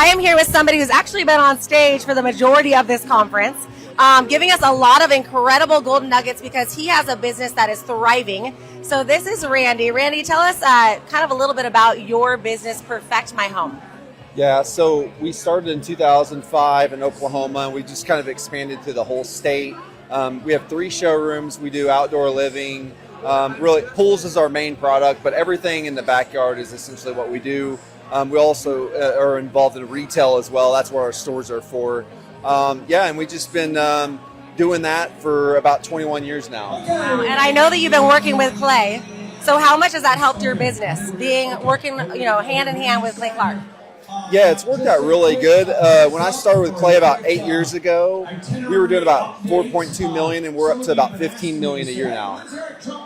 I am here with somebody who's actually been on stage for the majority of this conference, giving us a lot of incredible golden nuggets because he has a business that is thriving. So this is Randy. Randy, tell us kind of a little bit about your business, Perfect My Home. Yeah, so we started in 2005 in Oklahoma, and we just kind of expanded to the whole state. We have 3 showrooms. We do outdoor living. Really, pools is our main product, but everything in the backyard is essentially what we do. We also are involved in retail as well. That's what our stores are for. And we've just been doing that for about 21 years now. Wow. And I know that you've been working with clay. So how much has that helped your business, working hand in hand with Clay Clark? Yeah, it's worked out really good. When I started with clay about 8 years ago, we were doing about 4.2 million, and we're up to about 15 million a year now.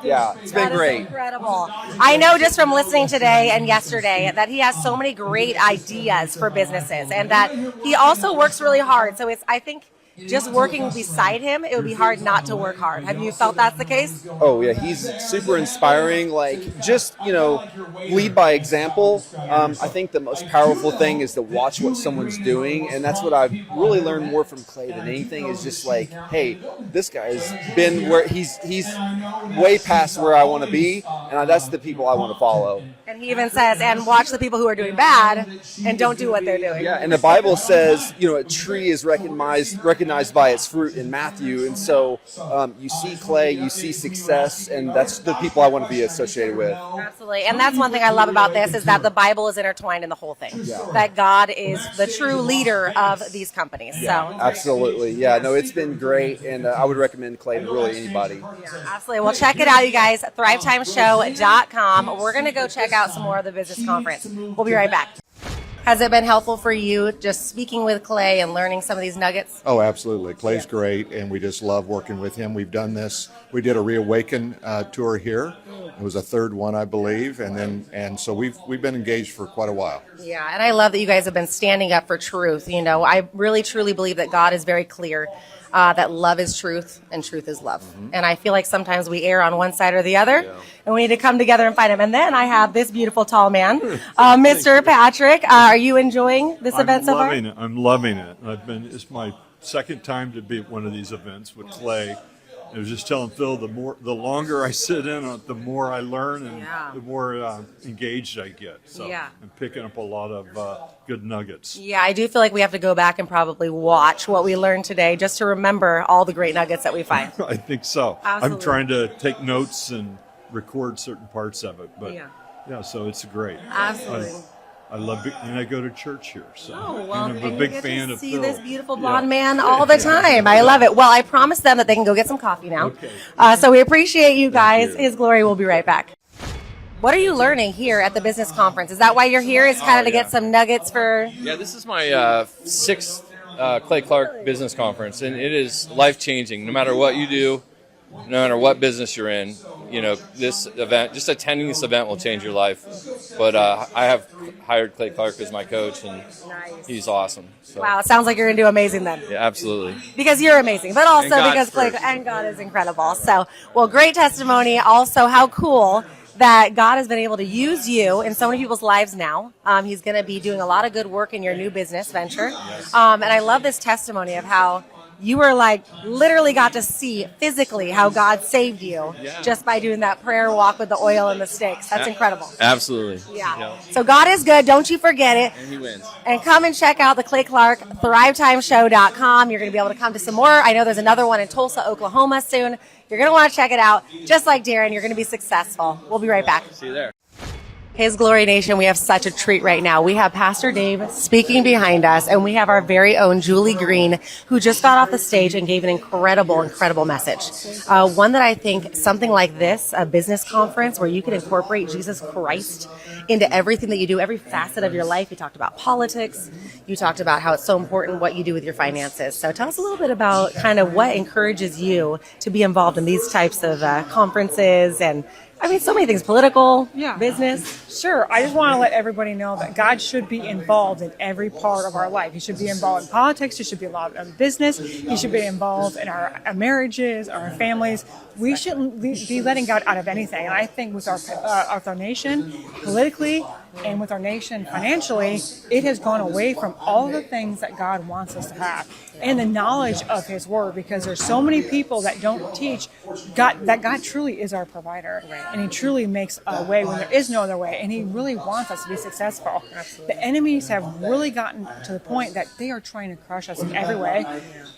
Yeah, it's been great. Incredible. I know just from listening today and yesterday that he has so many great ideas for businesses, and that he also works really hard. So I think just working beside him, it would be hard not to work hard. Have you felt that's the case? Oh yeah, he's super inspiring. Just lead by example. I think the most powerful thing is to watch what someone's doing, and that's what I've really learned more from Clay than anything. Is just hey, this guy's been where he's way past where I want to be, and that's the people I want to follow. And he even says, and watch the people who are doing bad and don't do what they're doing. Yeah, and the Bible says, a tree is recognized by its fruit in Matthew. And so you see clay, you see success, and that's the people I want to be associated with. Absolutely. And that's one thing I love about this is that the Bible is intertwined in the whole thing. Yeah. That God is the true leader of these companies. Yeah. So absolutely. Yeah, no, it's been great, and I would recommend clay to really anybody. Yeah, absolutely. Well, check it out, you guys, thrivetimeshow.com. We're going to go check out some more of the business conference. We'll be right back. Has it been helpful for you just speaking with Clay and learning some of these nuggets? Oh, absolutely. Clay's great, and we just love working with him. We've done this. We did a Reawaken tour here. It was a 3rd one, I believe, and so we've been engaged for quite a while. Yeah, and I love that you guys have been standing up for truth. I really truly believe that God is very clear. That love is truth and truth is love. Mm-hmm. And I feel like sometimes we err on one side or the other, and we need to come together and find him. And then I have this beautiful tall man, Mr. Patrick. Are you enjoying this event so far? I'm loving it. It's my 2nd time to be at one of these events with Clay. I was just telling Phil, the longer I sit in on it, the more I learn and the more engaged I get. So I'm picking up a lot of good nuggets. Yeah, I do feel like we have to go back and probably watch what we learned today just to remember all the great nuggets that we find. I think so. Absolutely. I'm trying to take notes and record certain parts of it. But so it's great. Absolutely. I love it, and I go to church here, so I'm a big fan of Phil. See this beautiful blonde man all the time. I love it. Well, I promised them that they can go get some coffee now. Okay. So we appreciate you guys. His glory will be right back. What are you learning here at the business conference? Is that why you're here? Is kind of to get some nuggets for? Yeah, this is my 6th Clay Clark business conference, and it is life-changing. No matter what you do, no matter what business you're in, this event, just attending this event will change your life. But I have hired Clay Clark as my coach, and he's awesome. So. Wow, it sounds like you're going to do amazing then. Yeah, absolutely. Because you're amazing, but also because Clay first. and God is incredible. So, great testimony. Also, how cool that God has been able to use you in so many people's lives now. He's going to be doing a lot of good work in your new business venture. Yes. And I love this testimony of how you were literally got to see physically how God saved you just by doing that prayer walk with the oil and the sticks. That's incredible. Absolutely. Yeah. So God is good. Don't you forget it. And he wins. And come and check out the Clay Clark, Thrivetimeshow.com. You're going to be able to come to some more. I know there's another one in Tulsa, Oklahoma soon. You're going to want to check it out. Just like Darren, you're going to be successful. We'll be right back. See you there. His Glory Nation, we have such a treat right now. We have Pastor Dave speaking behind us, and we have our very own Julie Green, who just got off the stage and gave an incredible message. One that I think something like this, a business conference where you can incorporate Jesus Christ into everything that you do, every facet of your life. You talked about politics. You talked about how it's so important what you do with your finances. So tell us a little bit about kind of what encourages you to be involved in these types of conferences and so many things, political, business. Sure. I just want to let everybody know that God should be involved in every part of our life. He should be involved in politics. He should be involved in business. He should be involved in our marriages, our families. We shouldn't be letting God out of anything. And I think with our nation, politically, And with our nation financially, it has gone away from all the things that God wants us to have and the knowledge of his word, because there's so many people that don't teach God, that God truly is our provider. And he truly makes a way when there is no other way. And he really wants us to be successful. Absolutely. The enemies have really gotten to the point that they are trying to crush us in every way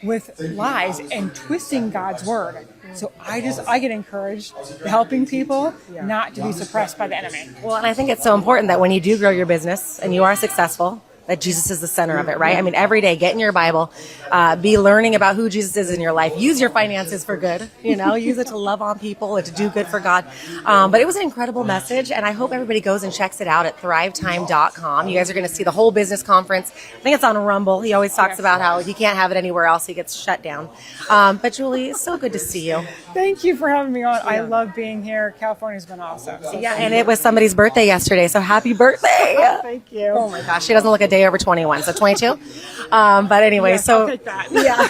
with lies and twisting God's word. So I get encouraged helping people not to be suppressed by the enemy. Well, and I think it's so important that when you do grow your business and you are successful, that Jesus is the center of it, right? I mean, every day, get in your Bible, be learning about who Jesus is in your life. Use your finances for good, use it to love on people and to do good for God. But it was an incredible message, and I hope everybody goes and checks it out at thrivetime.com. You guys are going to see the whole business conference. I think it's on Rumble. He always talks about how he can't have it anywhere else. He gets shut down. But Julie, it's so good to see you. Thank you for having me on. I love being here. California's been awesome. So yeah, and it was somebody's birthday yesterday, so happy birthday. Thank you. Oh my gosh, she doesn't look a day over 21, so 22. But anyway, Yes, so I'll take that. yeah.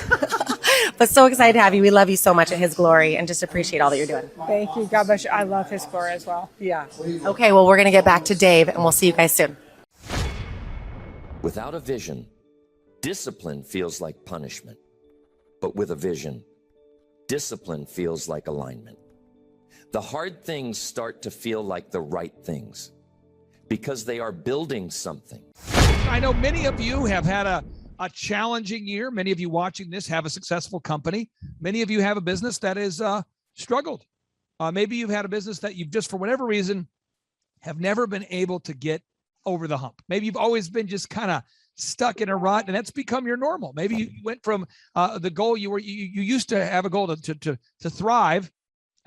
But so excited to have you. We love you so much at His glory and just appreciate all that you're doing. Thank you. God bless you. I love his glory as well. Yeah. Okay, well, we're going to get back to Dave, and we'll see you guys soon. Without a vision, discipline feels like punishment. But with a vision, discipline feels like alignment. The hard things start to feel like the right things because they are building something. I know many of you have had a challenging year. Many of you watching this have a successful company. Many of you have a business that has struggled. Maybe you've had a business that you've just, for whatever reason, have never been able to get over the hump. Maybe you've always been just kind of stuck in a rut, and that's become your normal. Maybe you went from the goal you used to have a goal to thrive,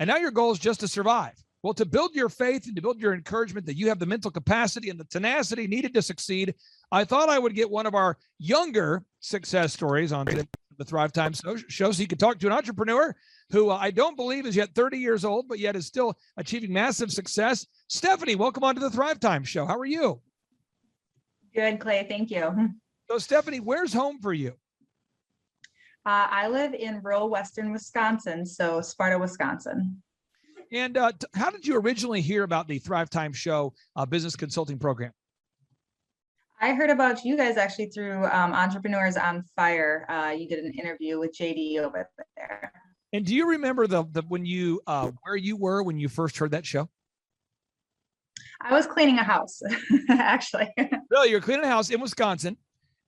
and now your goal is just to survive. Well, to build your faith and to build your encouragement that you have the mental capacity and the tenacity needed to succeed, I thought I would get one of our younger success stories on the Thrivetime show so you could talk to an entrepreneur who I don't believe is yet 30 years old, but yet is still achieving massive success. Stephanie, welcome on to the Thrivetime show. How are you? Good, Clay. Thank you. So, Stephanie, where's home for you? I live in rural western Wisconsin, so Sparta, Wisconsin. And how did you originally hear about the Thrivetime show business consulting program? I heard about you guys actually through Entrepreneurs on Fire. You did an interview with JD over there. And do you remember the when you where you were when you first heard that show? I was cleaning a house, actually. Really, you're cleaning a house in Wisconsin,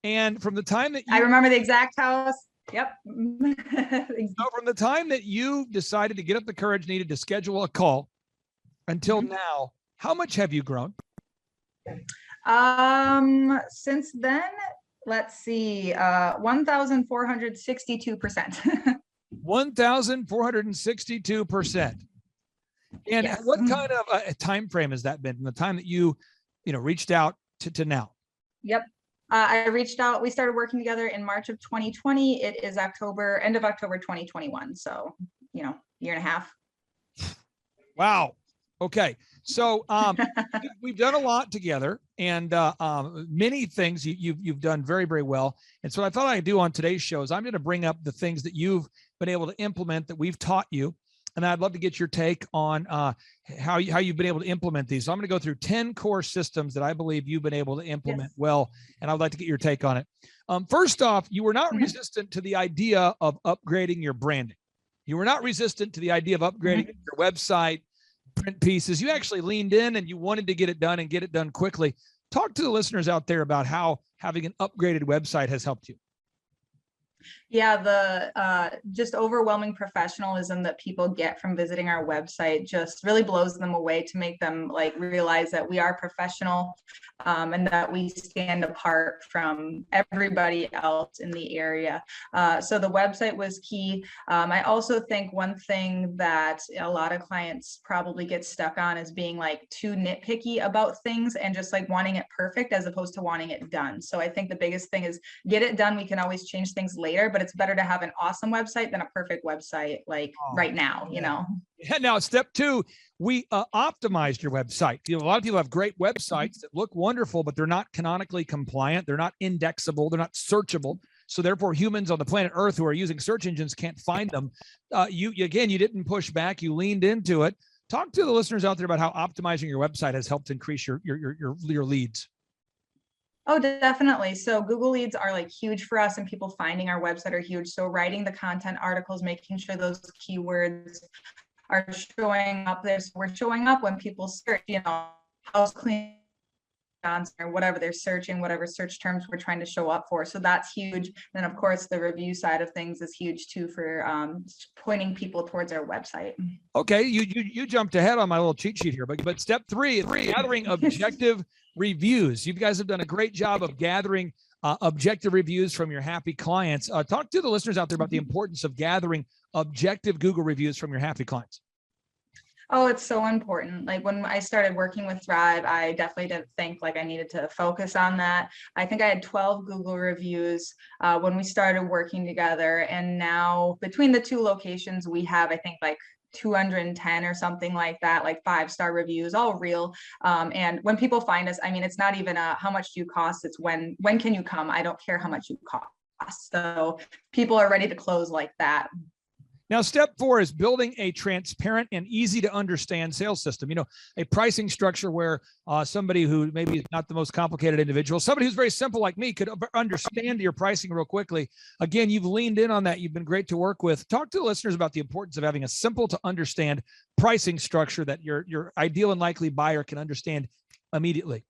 and from the time that I remember the exact house. Yep. So from the time that you decided to get up the courage needed to schedule a call until now, how much have you grown? Since then, let's see, 1,462%. 1,462%. And Yes. what kind of a time frame has that been from the time that you reached out to now? Yep. I reached out. We started working together in March of 2020. It is end of October 2021. So, year and a half. Wow. Okay. So we've done a lot together, and many things you've done very, very well. And so what I thought I'd do on today's show is I'm going to bring up the things that you've been able to implement that we've taught you. And I'd love to get your take on how you've been able to implement these. So I'm going to go through 10 core systems that I believe you've been able to implement well, and I'd like to get your take on it. First off, you were not resistant to the idea of upgrading your branding. You were not resistant to the idea of upgrading your website, print pieces. You actually leaned in and you wanted to get it done and get it done quickly. Talk to the listeners out there about how having an upgraded website has helped you. Yeah, the just overwhelming professionalism that people get from visiting our website just really blows them away, to make them realize that we are professional and that we stand apart from everybody else in the area. So the website was key. I also think one thing that a lot of clients probably get stuck on is being too nitpicky about things and just wanting it perfect as opposed to wanting it done. So I think the biggest thing is get it done. We can always change things later, but it's better to have an awesome website than a perfect website right now, Yeah, now, step two, we optimized your website. A lot of people have great websites that look wonderful, but they're not canonically compliant. They're not indexable. They're not searchable. So therefore, humans on the planet Earth who are using search engines can't find them. You didn't push back. You leaned into it. Talk to the listeners out there about how optimizing your website has helped increase your leads. Oh, definitely. So Google leads are like huge for us, and people finding our website are huge. So writing the content articles, making sure those keywords are showing up there. So we're showing up when people search, house cleaning or whatever they're searching, whatever search terms we're trying to show up for. So that's huge. And of course, the review side of things is huge too for pointing people towards our website. Okay, you jumped ahead on my little cheat sheet here, but step 3 is gathering objective reviews. You guys have done a great job of gathering objective reviews from your happy clients. Talk to the listeners out there about the importance of gathering objective Google reviews from your happy clients. Oh, it's so important. Like when I started working with Thrive, I definitely didn't think like I needed to focus on that. I think I had 12 Google reviews when we started working together. And now between the 2 locations, we have, I think, like 210 or something like that, like 5-star reviews, all real. And when people find us, I mean, it's not even how much do you cost? It's when can you come? I don't care how much you cost. So people are ready to close like that. Now, step 4 is building a transparent and easy to understand sales system. A pricing structure where somebody who maybe is not the most complicated individual, somebody who's very simple like me could understand your pricing real quickly. Again, you've leaned in on that. You've been great to work with. Talk to the listeners about the importance of having a simple to understand pricing structure that your ideal and likely buyer can understand immediately.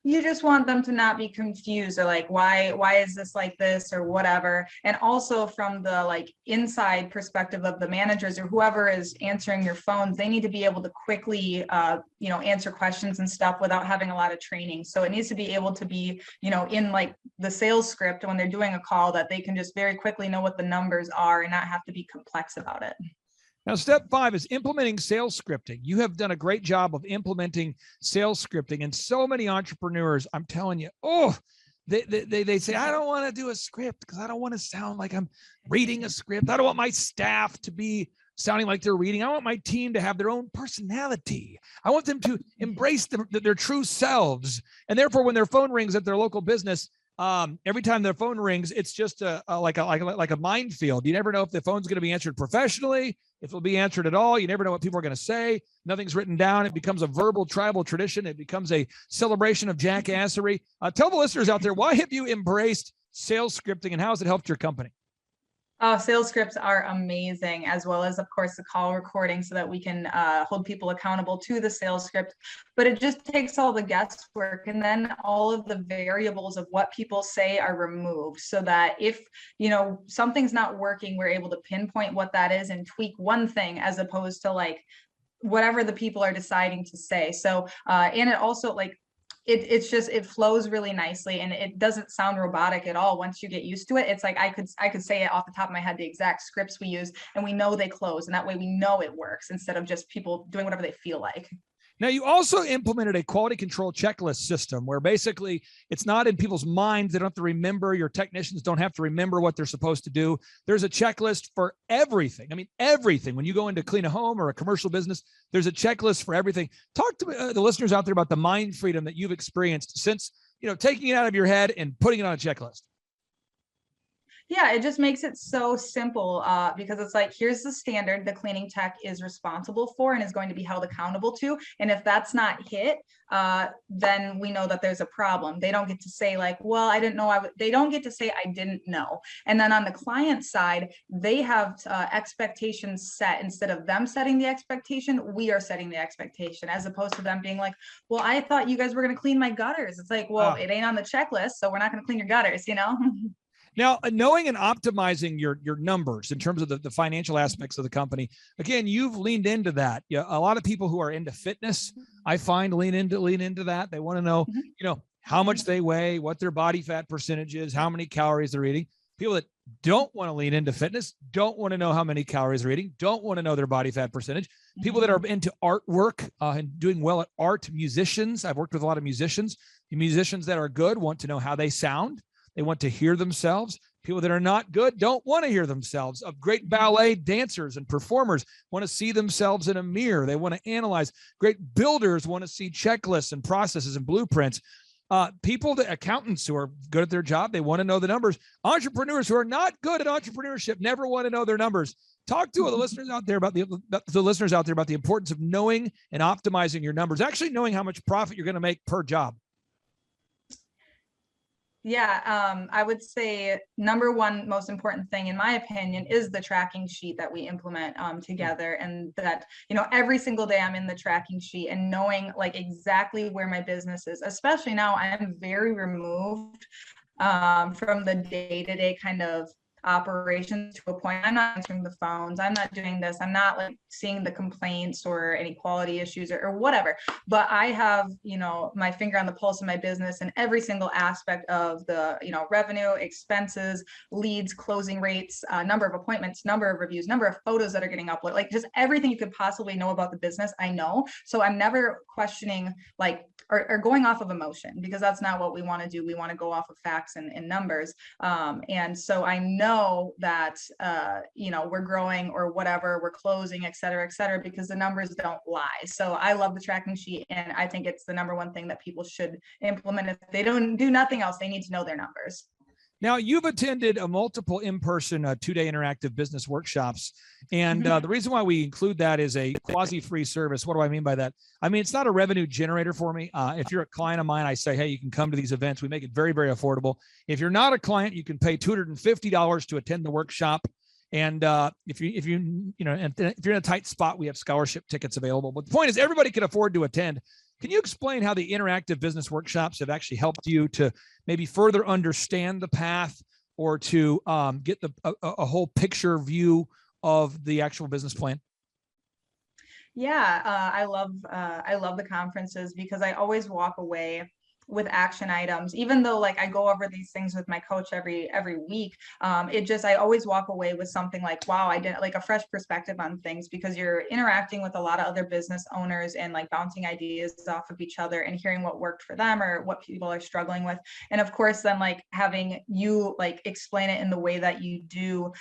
You just want them to not be confused or like, why is this like this or whatever. And also from the like inside perspective of the managers or whoever is answering your phones, they need to be able to quickly, answer questions and stuff without having a lot of training. So it needs to be able to be, in like the sales script when they're doing a call, that they can just very quickly know what the numbers are and not have to be complex about it. Now, step 5 is implementing sales scripting. You have done a great job of implementing sales scripting. And so many entrepreneurs, I'm telling you, they say, I don't want to do a script because I don't want to sound like I'm reading a script. I don't want my staff to be sounding like they're reading. I want my team to have their own personality. I want them to embrace their true selves. And therefore, when their phone rings at their local business, every time their phone rings, it's just like a minefield. You never know if the phone's going to be answered professionally, if it'll be answered at all. You never know what people are going to say. Nothing's written down. It becomes a verbal tribal tradition. It becomes a celebration of jackassery. Tell the listeners out there, why have you embraced sales scripting and how has it helped your company? Sales scripts are amazing, as well as, of course, the call recording so that we can hold people accountable to the sales script. But it just takes all the guesswork, and then all of the variables of what people say are removed so that if, something's not working, we're able to pinpoint what that is and tweak one thing as opposed to like whatever the people are deciding to say. So, and it also it flows really nicely and it doesn't sound robotic at all. Once you get used to it, it's like I could say it off the top of my head, the exact scripts we use, and we know they close, and that way we know it works instead of just people doing whatever they feel like. Now, you also implemented a quality control checklist system where basically it's not in people's minds. They don't have to remember. Your technicians don't have to remember what they're supposed to do. There's a checklist for everything. I mean, everything. When you go in to clean a home or a commercial business, there's a checklist for everything. Talk to the listeners out there about the mind freedom that you've experienced since, taking it out of your head and putting it on a checklist. Yeah, it just makes it so simple because it's like, here's the standard the cleaning tech is responsible for and is going to be held accountable to. And if that's not hit, then we know that there's a problem. They don't get to say like, well, I didn't know. They don't get to say, I didn't know. And then on the client side, they have expectations set. Instead of them setting the expectation, we are setting the expectation, as opposed to them being like, well, I thought you guys were going to clean my gutters. It's like, well, it ain't on the checklist, so we're not going to clean your gutters, Now, knowing and optimizing your numbers in terms of the financial aspects of the company, again, you've leaned into that. Yeah, a lot of people who are into fitness, I find lean into that. They want to know, how much they weigh, what their body fat percentage is, how many calories they're eating. People that don't want to lean into fitness, don't want to know how many calories they're eating, don't want to know their body fat percentage. People that are into artwork and doing well at art, musicians. I've worked with a lot of musicians. The musicians that are good want to know how they sound. They want to hear themselves. People that are not good don't want to hear themselves. Of great ballet dancers and performers want to see themselves in a mirror. They want to analyze. Great builders want to see checklists and processes and blueprints. People, accountants who are good at their job, they want to know the numbers. Entrepreneurs who are not good at entrepreneurship never want to know their numbers. Talk to the listeners out there about the importance of knowing and optimizing your numbers, actually knowing how much profit you're going to make per job. Yeah, I would say number one most important thing, in my opinion, is the tracking sheet that we implement together, and that, you know, every single day I'm in the tracking sheet and knowing like exactly where my business is. Especially now, I'm very removed from the day-to-day kind of operations to a point. I'm not answering the phones. I'm not doing this. I'm not like seeing the complaints or any quality issues or whatever. But I have, you know, my finger on the pulse of my business and every single aspect of the, you know, revenue, expenses, leads, closing rates, number of appointments, number of reviews, number of photos that are getting uploaded, like just everything you could possibly know about the business, I know. So I'm never questioning like, or going off of emotion, because that's not what we want to do. We want to go off of facts and numbers. And so I know that, you know, we're growing or whatever, we're closing, et cetera, because the numbers don't lie. So I love the tracking sheet. And I think it's the number one thing that people should implement. If they don't do nothing else, they need to know their numbers. Now, you've attended a multiple in-person 2-day interactive business workshops. And the reason why we include that is a quasi-free service. What do I mean by that? I mean, it's not a revenue generator for me. If you're a client of mine, I say, hey, you can come to these events. We make it very, very affordable. If you're not a client, you can pay $250 to attend the workshop. And if you're in a tight spot, we have scholarship tickets available. But the point is, everybody can afford to attend. Can you explain how the interactive business workshops have actually helped you to maybe further understand the path, or to get a whole picture view of the actual business plan? Yeah, I love the conferences, because I always walk away with action items, even though like I go over these things with my coach every week. I always walk away with something like, wow, I did like a fresh perspective on things, because you're interacting with a lot of other business owners and like bouncing ideas off of each other and hearing what worked for them or what people are struggling with. And of course, then like having you like explain it in the way that you do,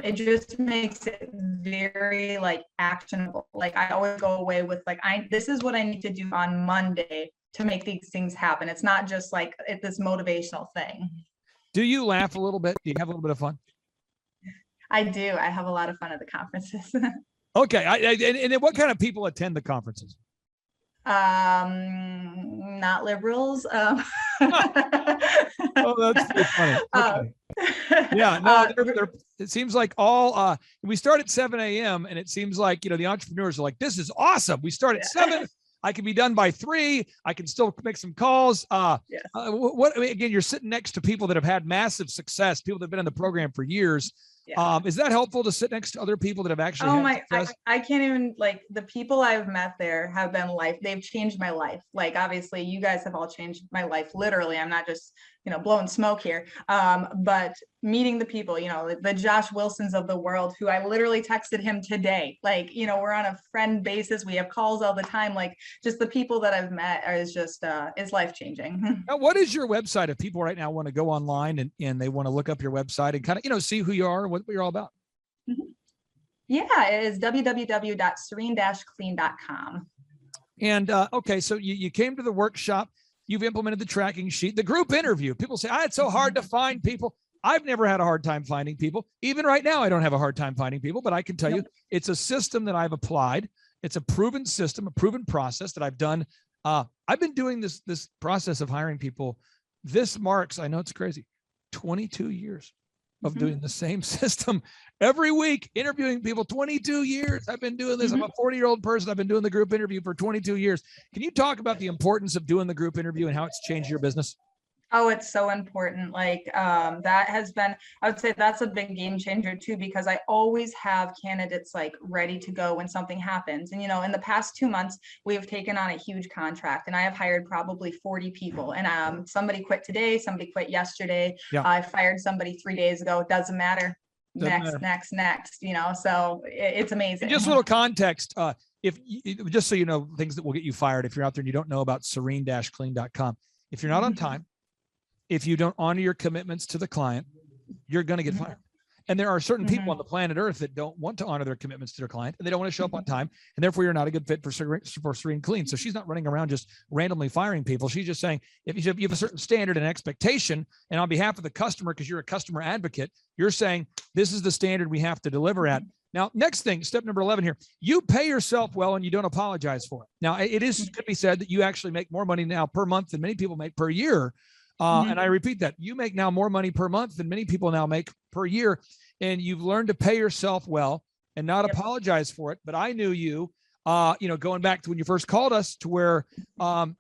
it just makes it very like actionable. Like I always go away with like, this is what I need to do on Monday to make these things happen. It's not just like this motivational thing. Do you laugh a little bit? Do you have a little bit of fun? I do. I have a lot of fun at the conferences. Okay. And what kind of people attend the conferences? Not liberals. Oh, that's pretty funny. Okay. Yeah, no, it seems like all, we start at 7 a.m. and it seems like, you know, the entrepreneurs are like, this is awesome. We start at 7. I can be done by 3. I can still make some calls. Again, you're sitting next to people that have had massive success, people that have been in the program for years. Yeah. Is that helpful to sit next to other people that have actually I can't even, like, the people I've met there have been they've changed my life. Like, obviously you guys have all changed my life. Literally, I'm not just, you know, blowing smoke here. But meeting the people, you know, the Josh Wilsons of the world, who I literally texted him today. Like, you know, we're on a friend basis. We have calls all the time. Like, just the people that I've met is just, is life-changing. Now, what is your website if people right now want to go online and they want to look up your website and kind of, you know, see who you are and what you're all about? Mm-hmm. Yeah, it is www.serene-clean.com. And okay, so you came to the workshop, you've implemented the tracking sheet, the group interview. People say, it's so hard to find people. I've never had a hard time finding people. Even right now, I don't have a hard time finding people, but I can tell you it's a system that I've applied. It's a proven system, a proven process that I've done. I've been doing this process of hiring people. This marks, I know it's crazy, 22 years of doing the same system every week, interviewing people. 22 years I've been doing this. I'm a 40-year-old person. I've been doing the group interview for 22 years. Can you talk about the importance of doing the group interview and how it's changed your business? Oh, it's so important. Like, that has been, I would say that's a big game changer too, because I always have candidates like ready to go when something happens. And, you know, in the past 2 months, we have taken on a huge contract and I have hired probably 40 people. And somebody quit today, somebody quit yesterday. Yeah. I fired somebody 3 days ago. It doesn't matter. Next, you know, so it's amazing. And just a little context. Just so you know, things that will get you fired, if you're out there and you don't know about serene-clean.com, if you're not on time, if you don't honor your commitments to the client, you're going to get fired. And there are certain people on Mhm. the planet Earth that don't want to honor their commitments to their client, and they don't want to show up on time, and therefore you're not a good fit for Serene Clean. So she's not running around just randomly firing people. She's just saying, if you have a certain standard and expectation, and on behalf of the customer, because you're a customer advocate, you're saying this is the standard we have to deliver at. Now, next thing, step number 11 here, you pay yourself well and you don't apologize for it. Now, could be said that you actually make more money now per month than many people make per year. And I repeat that, you make now more money per month than many people now make per year. And you've learned to pay yourself well and not apologize for it. But I knew you, going back to when you first called us, to where,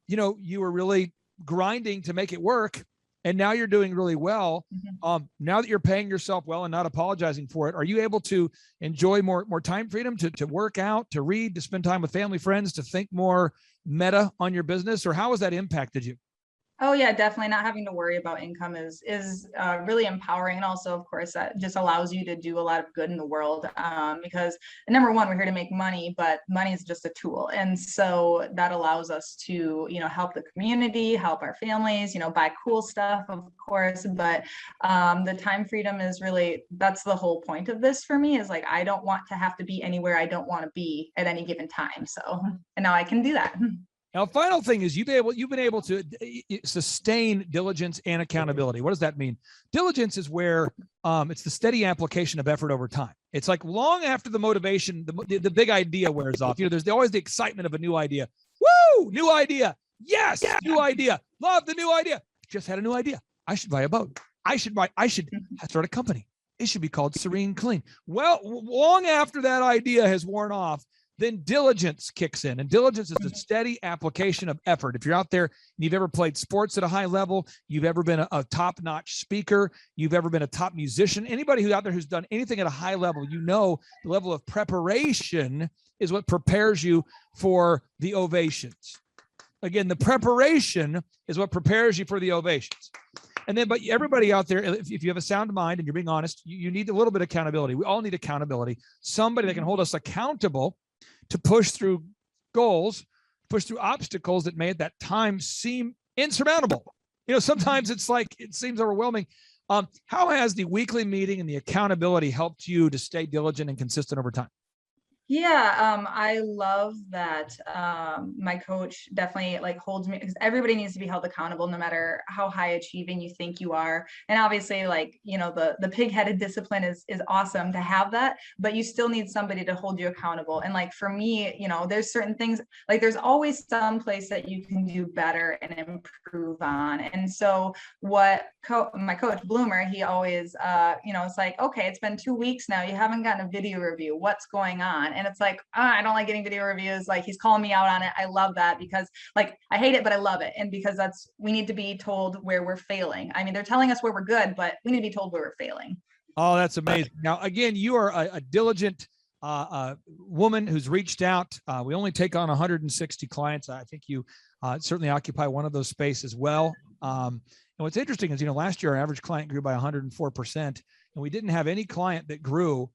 you were really grinding to make it work. And now you're doing really well. Now that you're paying yourself well and not apologizing for it, are you able to enjoy more time freedom to work out, to read, to spend time with family, friends, to think more meta on your business? Or how has that impacted you? Oh yeah, definitely. Not having to worry about income is really empowering, and also, of course, that just allows you to do a lot of good in the world. Because number one, we're here to make money, but money is just a tool, and so that allows us to, help the community, help our families, buy cool stuff, of course. But the time freedom is that's the whole point of this for me. Is like, I don't want to have to be anywhere I don't want to be at any given time. So, and now I can do that. Now, final thing is you've been able to sustain diligence and accountability. What does that mean? Diligence is where it's the steady application of effort over time. It's like long after the motivation, the big idea wears off. There's always the excitement of a new idea. Woo! New idea. Yes, new idea. Love the new idea. Just had a new idea. I should buy a boat. I should start a company. It should be called Serene Clean. Well, long after that idea has worn off, then diligence kicks in. And diligence is the steady application of effort. If you're out there and you've ever played sports at a high level, you've ever been a top-notch speaker, you've ever been a top musician, anybody who's out there who's done anything at a high level, the level of preparation is what prepares you for the ovations. Again, the preparation is what prepares you for the ovations. And then, but everybody out there, if you have a sound mind and you're being honest, you need a little bit of accountability. We all need accountability. Somebody that can hold us accountable to push through goals, push through obstacles that may at that time seem insurmountable. Sometimes it seems overwhelming. How has the weekly meeting and the accountability helped you to stay diligent and consistent over time? Yeah, I love that my coach definitely holds me, because everybody needs to be held accountable no matter how high achieving you think you are. And obviously, the pig-headed discipline is awesome to have that, but you still need somebody to hold you accountable. And for me, there's certain things, there's always some place that you can do better and improve on. And so what my coach Bloomer, he always, it's like, okay, it's been 2 weeks now, you haven't gotten a video review. What's going on? And it's like, I don't like getting video reviews. He's calling me out on it. I love that, because I hate it, but I love it. And because we need to be told where we're failing. I mean, they're telling us where we're good, but we need to be told where we're failing. Oh, that's amazing. Now, again, you are a diligent woman who's reached out. We only take on 160 clients. I think you certainly occupy one of those spaces as well. And what's interesting is, last year our average client grew by 104%, and we didn't have any client that grew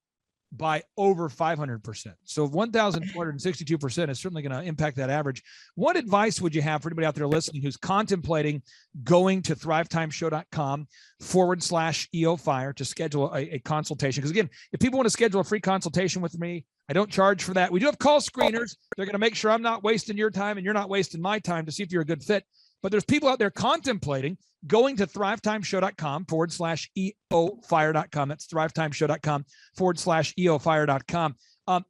by over 500%. So 1,462% is certainly going to impact that average. What advice would you have for anybody out there listening who's contemplating going to thrivetimeshow.com/EOFire to schedule a consultation? Because again, if people want to schedule a free consultation with me, I don't charge for that. We do have call screeners. They're going to make sure I'm not wasting your time and you're not wasting my time to see if you're a good fit. But there's people out there contemplating going to thrivetimeshow.com/EOFire.com. That's thrivetimeshow.com/EOFire.com.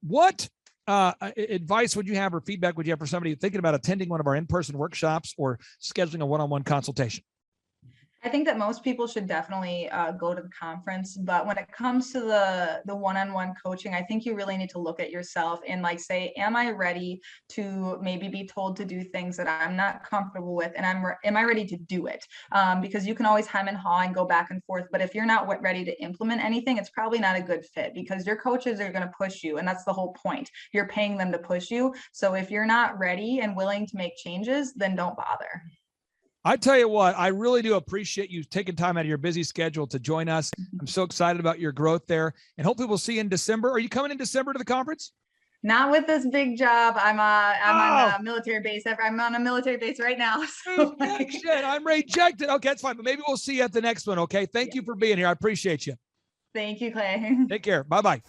What advice would you have or feedback would you have for somebody thinking about attending one of our in-person workshops or scheduling a one-on-one consultation? I think that most people should definitely go to the conference, but when it comes to the one-on-one coaching, I think you really need to look at yourself and say, am I ready to maybe be told to do things that I'm not comfortable with, and am I ready to do it? Because you can always hem and haw and go back and forth, but if you're not ready to implement anything, it's probably not a good fit, because your coaches are going to push you, and that's the whole point. You're paying them to push you. So if you're not ready and willing to make changes, then don't bother. I tell you what, I really do appreciate you taking time out of your busy schedule to join us. I'm so excited about your growth there, and hopefully we'll see you in December. Are you coming in December to the conference? Not with this big job. I'm on a military base. I'm on a military base right now. So I'm rejected. Okay, that's fine. But maybe we'll see you at the next one. Okay. Thank you for being here. I appreciate you. Thank you, Clay. Take care. Bye-bye.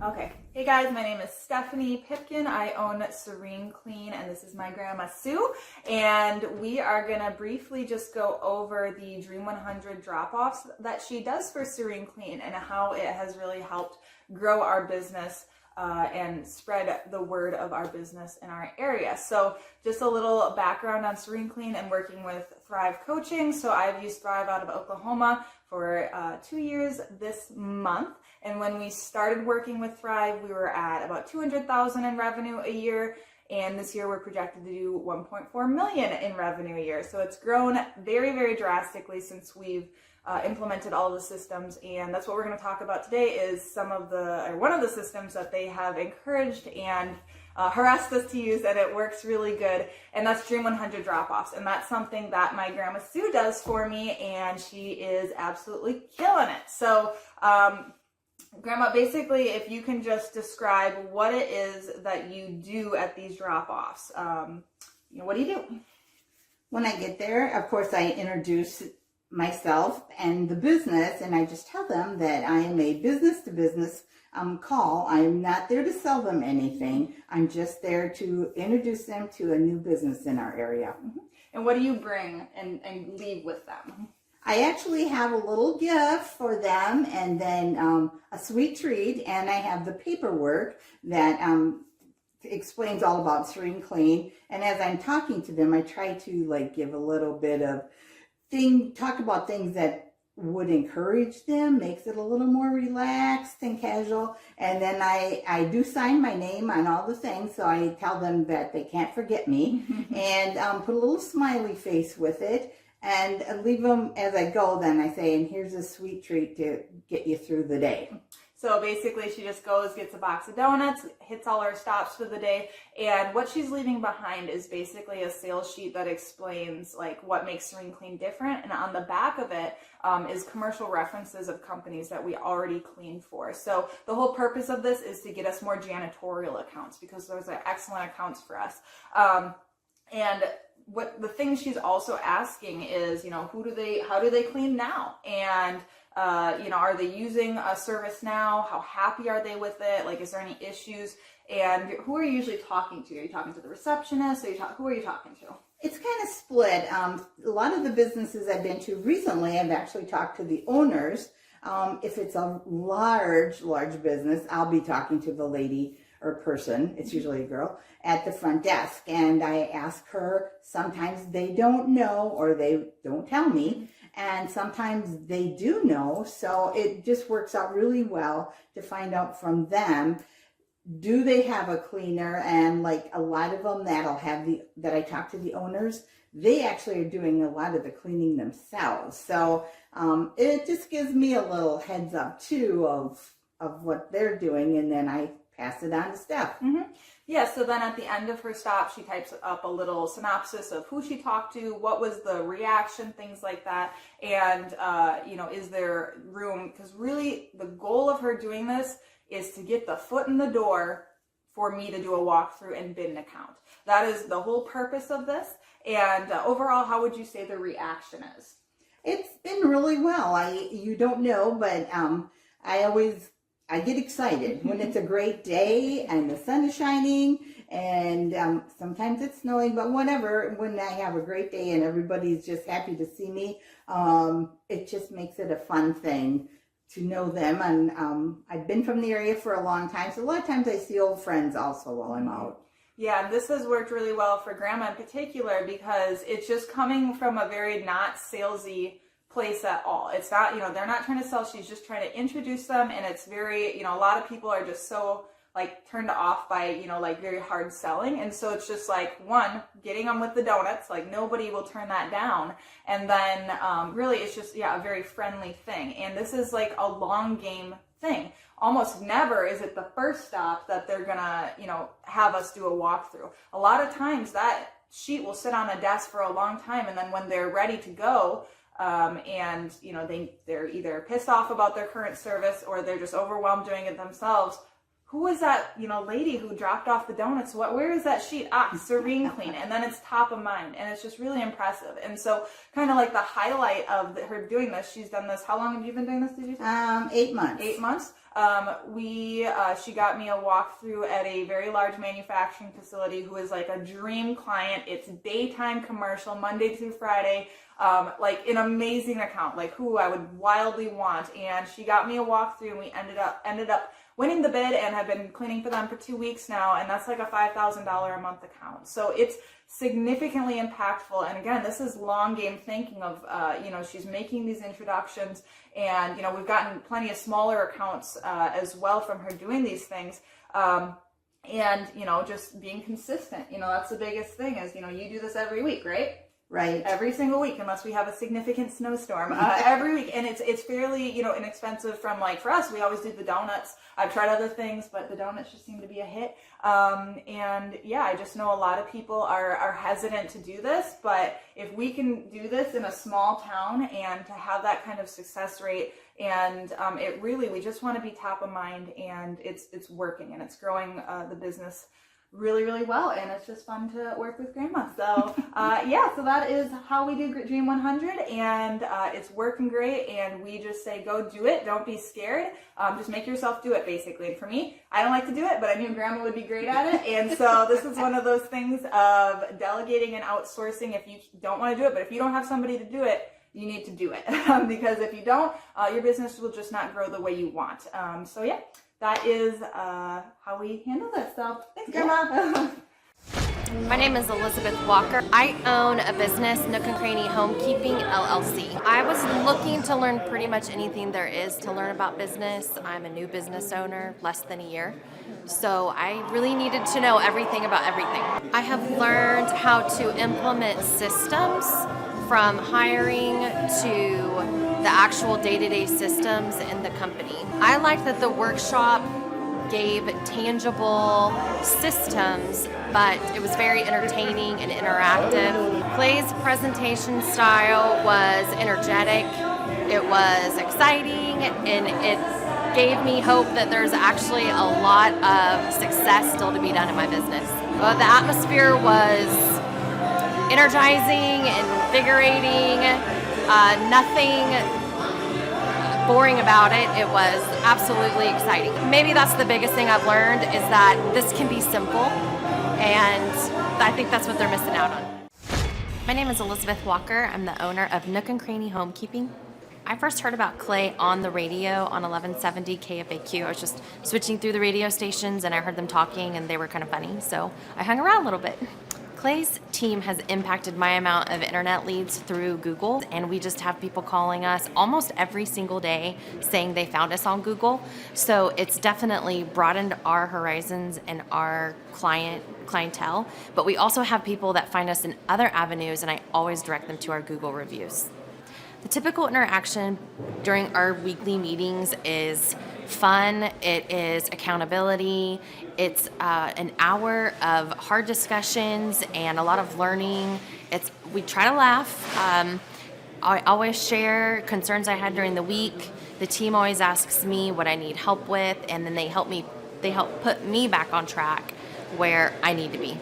Okay. Hey guys, my name is Stephanie Pipkin. I own Serene Clean, and this is my grandma Sue. And we are going to briefly just go over the Dream 100 drop-offs that she does for Serene Clean and how it has really helped grow our business and spread the word of our business in our area. So just a little background on Serene Clean and working with Thrive Coaching. So I've used Thrive out of Oklahoma for 2 years this month. And when we started working with Thrive, we were at about $200,000 in revenue a year. And this year we're projected to do $1.4 million in revenue a year. So it's grown very, very drastically since we've implemented all the systems. And that's what we're going to talk about today is one of the systems that they have encouraged and harassed us to use, and it works really good. And that's Dream 100 drop-offs. And that's something that my grandma Sue does for me, and she is absolutely killing it. So, Grandma, basically, if you can just describe what it is that you do at these drop-offs, what do you do? When I get there, of course, I introduce myself and the business, and I just tell them that I am a business-to-business call. I'm not there to sell them anything. I'm just there to introduce them to a new business in our area. Mm-hmm. And what do you bring and leave with them? I actually have a little gift for them, and then a sweet treat, and I have the paperwork that explains all about Serene Clean. And as I'm talking to them, I try to give a little bit of talk about things that would encourage them, makes it a little more relaxed and casual. And then I do sign my name on all the things, so I tell them that they can't forget me, and put a little smiley face with it. And leave them as I go. Then I say, and here's a sweet treat to get you through the day. So basically she just goes, gets a box of donuts, hits all her stops for the day. And what she's leaving behind is basically a sales sheet that explains what makes Serene Clean different. And on the back of it is commercial references of companies that we already clean for. So the whole purpose of this is to get us more janitorial accounts, because those are excellent accounts for us. And what the thing she's also asking is, how do they clean now? And, are they using a service now? How happy are they with it? Is there any issues? And who are you usually talking to? Are you talking to the receptionist? Who are you talking to? It's kind of split. A lot of the businesses I've been to recently, I've actually talked to the owners. If it's a large business, I'll be talking to the lady or person, it's usually a girl, at the front desk. And I ask her, sometimes they don't know or they don't tell me, and sometimes they do know. So it just works out really well to find out from them, do they have a cleaner? And a lot of them that I talk to the owners, they actually are doing a lot of the cleaning themselves. So it just gives me a little heads up too of what they're doing, and then I pass it on to Steph. Mm-hmm. Yeah, so then at the end of her stop, she types up a little synopsis of who she talked to, what was the reaction, things like that. And, is there room? Because really the goal of her doing this is to get the foot in the door for me to do a walkthrough and bid an account. That is the whole purpose of this. And overall, how would you say the reaction is? It's been really well. You don't know, but I get excited when it's a great day and the sun is shining, and sometimes it's snowing, but whatever. When I have a great day and everybody's just happy to see me, it just makes it a fun thing to know them. And I've been from the area for a long time, so a lot of times I see old friends also while I'm out. Yeah, and this has worked really well for Grandma in particular, because it's just coming from a very not salesy place at all. It's not, they're not trying to sell. She's just trying to introduce them. And it's very, a lot of people are just so turned off by, very hard selling. And so it's just one, getting them with the donuts, nobody will turn that down. And then really it's just, a very friendly thing. And this is a long game thing. Almost never is it the first stop that they're gonna, have us do a walkthrough. A lot of times that sheet will sit on a desk for a long time. And then when they're ready to go, they're either pissed off about their current service or they're just overwhelmed doing it themselves, who was that, lady who dropped off the donuts? Where is that sheet? Serene Clean. And then it's top of mind, and it's just really impressive. And so kind of like the highlight of her doing this, she's done this. How long have you been doing this, did you say? 8 months. 8 months. She got me a walkthrough at a very large manufacturing facility who is like a dream client. It's daytime commercial, Monday through Friday. Like an amazing account, like who I would wildly want. And she got me a walkthrough, and we ended up winning the bid and have been cleaning for them for 2 weeks now. And that's like a $5,000 a month account. So it's significantly impactful. And again, this is long game thinking of, she's making these introductions, and, we've gotten plenty of smaller accounts, as well from her doing these things. And, just being consistent, that's the biggest thing is, you do this every week, right? Right. Every single week, unless we have a significant snowstorm, every week. And it's fairly, inexpensive from, like, for us, we always do the donuts. I've tried other things, but the donuts just seem to be a hit. And yeah, I just know a lot of people are hesitant to do this, but if we can do this in a small town and to have that kind of success rate, and we just want to be top of mind, and it's working, and it's growing the business really, really well, and it's just fun to work with Grandma. So so that is how we do Dream 100, and it's working great, and we just say go do it, don't be scared, just make yourself do it, basically. And for me, I don't like to do it, but I knew Grandma would be great at it, and so this is one of those things of delegating and outsourcing if you don't want to do it. But if you don't have somebody to do it, you need to do it, because if you don't, your business will just not grow the way you want. That is how we handle this. So thanks, Grandma. My name is Elizabeth Walker. I own a business, Nook and Cranny Homekeeping LLC. I was looking to learn pretty much anything there is to learn about business. I'm a new business owner, less than a year. So I really needed to know everything about everything. I have learned how to implement systems, from hiring to the actual day-to-day systems in the company. I like that the workshop gave tangible systems, but it was very entertaining and interactive. Clay's presentation style was energetic, it was exciting, and it gave me hope that there's actually a lot of success still to be done in my business. The atmosphere was energizing, invigorating, nothing boring about it. It was absolutely exciting. Maybe that's the biggest thing I've learned, is that this can be simple, and I think that's what they're missing out on. My name is Elizabeth Walker. I'm the owner of Nook and Cranny Homekeeping. I first heard about Clay on the radio on 1170 KFAQ. I was just switching through the radio stations, and I heard them talking, and they were kind of funny, so I hung around a little bit. Clay's team has impacted my amount of internet leads through Google, and we just have people calling us almost every single day saying they found us on Google. So it's definitely broadened our horizons and our clientele, but we also have people that find us in other avenues, and I always direct them to our Google reviews. The typical interaction during our weekly meetings is fun, it is accountability, it's an hour of hard discussions and a lot of learning. We try to laugh. I always share concerns I had during the week. The team always asks me what I need help with, and then they help put me back on track where I need to be.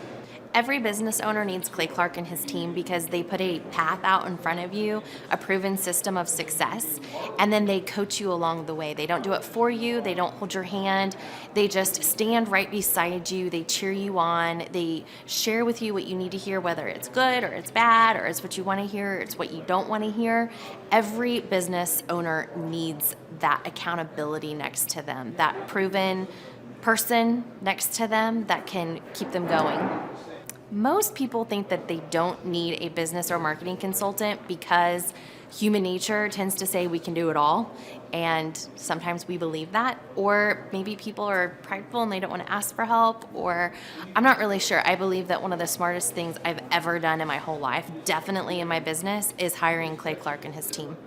Every business owner needs Clay Clark and his team, because they put a path out in front of you, a proven system of success, and then they coach you along the way. They don't do it for you. They don't hold your hand. They just stand right beside you. They cheer you on. They share with you what you need to hear, whether it's good or it's bad, or it's what you want to hear, or it's what you don't want to hear. Every business owner needs that accountability next to them, that proven person next to them that can keep them going. Most people think that they don't need a business or marketing consultant because human nature tends to say we can do it all, and sometimes we believe that, or maybe people are prideful and they don't want to ask for help, or I'm not really sure. I believe that one of the smartest things I've ever done in my whole life, definitely in my business, is hiring Clay Clark and his team.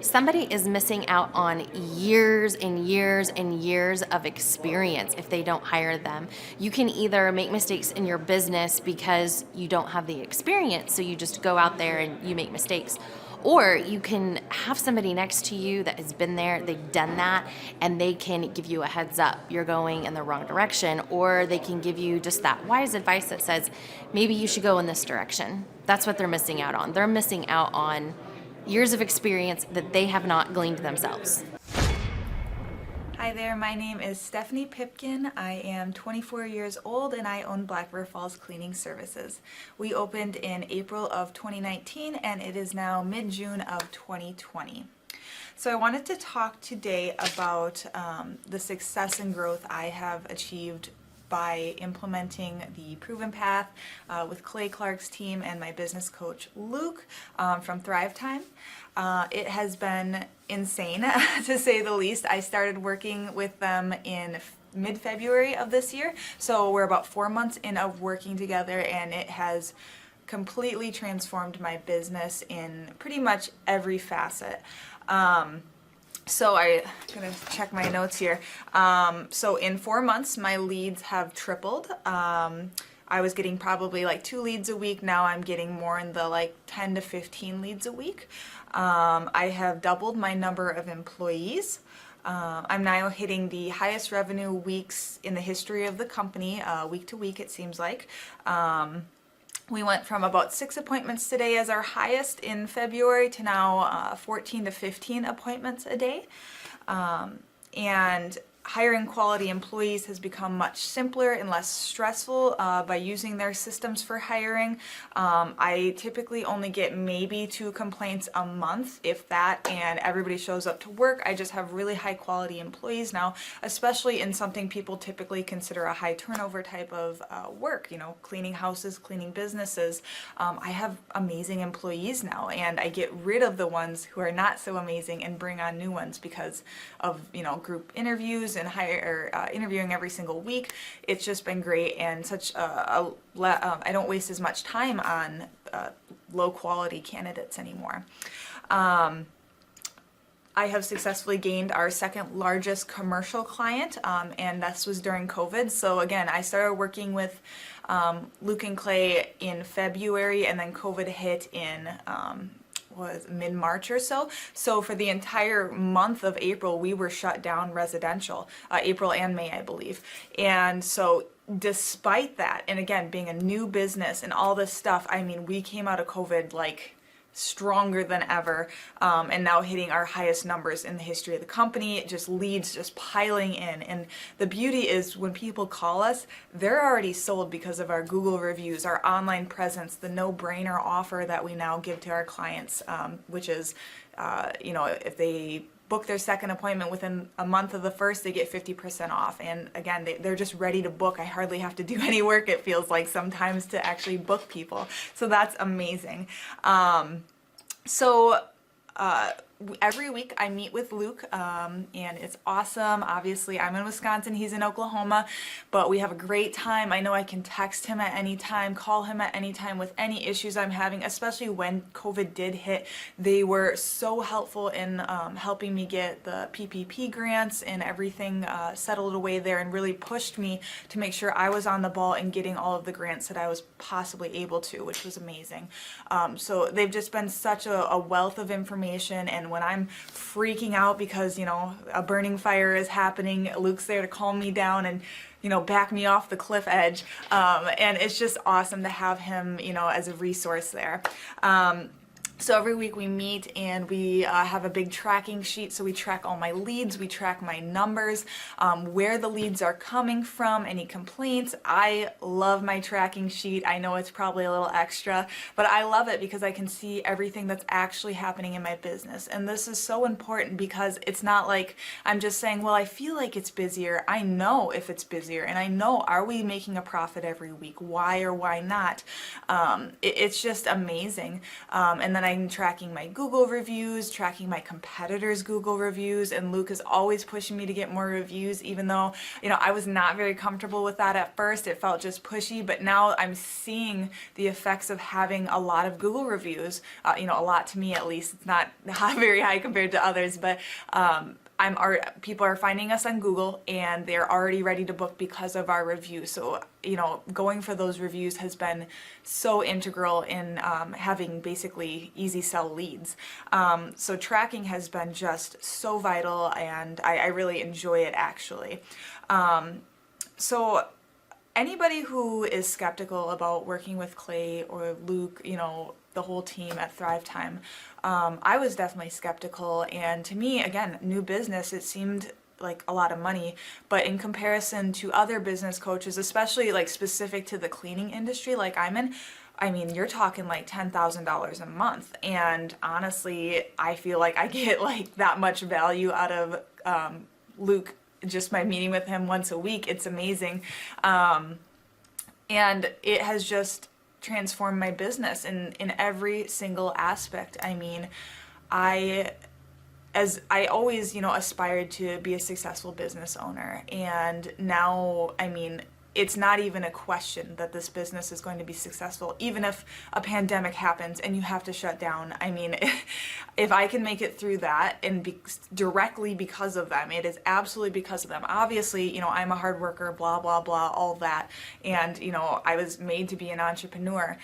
Somebody is missing out on years and years and years of experience if they don't hire them. You can either make mistakes in your business because you don't have the experience, so you just go out there and you make mistakes, Or you can have somebody next to you that has been there, they've done that, and they can give you a heads up, you're going in the wrong direction, or they can give you just that wise advice that says, maybe you should go in this direction. That's what they're missing out on. They're missing out on years of experience that they have not gleaned themselves. Hi there, my name is Stephanie Pipkin. I am 24 years old and I own Black River Falls Cleaning Services. We opened in April of 2019 and it is now mid-June of 2020. So I wanted to talk today about the success and growth I have achieved by implementing the Proven Path with Clay Clark's team and my business coach Luke from Thrivetime. It has been insane to say the least. I started working with them in mid-February of this year, so we're about 4 months in of working together, and it has completely transformed my business in pretty much every facet. So I'm gonna check my notes here. So in 4 months, my leads have tripled. I was getting probably like 2 leads a week. Now I'm getting more in the like 10 to 15 leads a week. I have doubled my number of employees. I'm now hitting the highest revenue weeks in the history of the company, week to week it seems like. We went from about 6 appointments today as our highest in February to now 14 to 15 appointments a day. And hiring quality employees has become much simpler and less stressful by using their systems for hiring. I typically only get maybe 2 complaints a month, if that, and everybody shows up to work. I just have really high quality employees now, especially in something people typically consider a high turnover type of work, you know, cleaning houses, cleaning businesses. I have amazing employees now, and I get rid of the ones who are not so amazing and bring on new ones because of, you know, group interviews and interviewing every single week. It's just been great, and such I don't waste as much time on low quality candidates anymore. I have successfully gained our second largest commercial client, and this was during COVID. So again, I started working with Luke and Clay in February, and then COVID hit in was mid-March or so. So for the entire month of April, we were shut down residential, April and May, I believe. And so despite that, and again, being a new business and all this stuff, I mean, we came out of COVID like stronger than ever, and now hitting our highest numbers in the history of the company. It just leads just piling in, and the beauty is when people call us, they're already sold because of our Google reviews, our online presence, the no-brainer offer that we now give to our clients, which is, you know, if they book their second appointment within a month of the first, they get 50% off. And again, they're just ready to book. I hardly have to do any work, it feels like sometimes, to actually book people. So that's amazing. Every week I meet with Luke, and it's awesome. Obviously, I'm in Wisconsin, he's in Oklahoma, but we have a great time. I know I can text him at any time, call him at any time with any issues I'm having, especially when COVID did hit. They were so helpful in helping me get the PPP grants and everything settled away there, and really pushed me to make sure I was on the ball and getting all of the grants that I was possibly able to, which was amazing. So they've just been such a wealth of information, and when I'm freaking out because, you know, a burning fire is happening, Luke's there to calm me down and, you know, back me off the cliff edge. And it's just awesome to have him, you know, as a resource there. So every week we meet and we have a big tracking sheet. So we track all my leads, we track my numbers, where the leads are coming from, any complaints. I love my tracking sheet. I know it's probably a little extra, but I love it because I can see everything that's actually happening in my business. And this is so important because it's not like I'm just saying, well, I feel like it's busier. I know if it's busier, and I know, are we making a profit every week? Why or why not? It's just amazing. And then I'm tracking my Google reviews, tracking my competitors' Google reviews, and Luke is always pushing me to get more reviews, even though, you know, I was not very comfortable with that at first. It felt just pushy, but now I'm seeing the effects of having a lot of Google reviews, you know, a lot to me at least. It's not very high compared to others, but people are finding us on Google and they're already ready to book because of our reviews. So, going for those reviews has been so integral in having basically easy sell leads. So tracking has been just so vital, and I really enjoy it actually. So anybody who is skeptical about working with Clay or Luke, the whole team at Thrivetime, I was definitely skeptical. And to me, again, new business, it seemed like a lot of money, but in comparison to other business coaches, especially like specific to the cleaning industry like I'm in, I mean, you're talking like $10,000 a month. And honestly, I feel like I get like that much value out of Luke just by meeting with him once a week. It's amazing. And it has just transformed my business in every single aspect. I mean, I always, aspired to be a successful business owner. And now, I mean, it's not even a question that this business is going to be successful, even if a pandemic happens and you have to shut down. I mean, if I can make it through that and directly because of them, it is absolutely because of them. Obviously, I'm a hard worker, blah, blah, blah, all that. And, I was made to be an entrepreneur.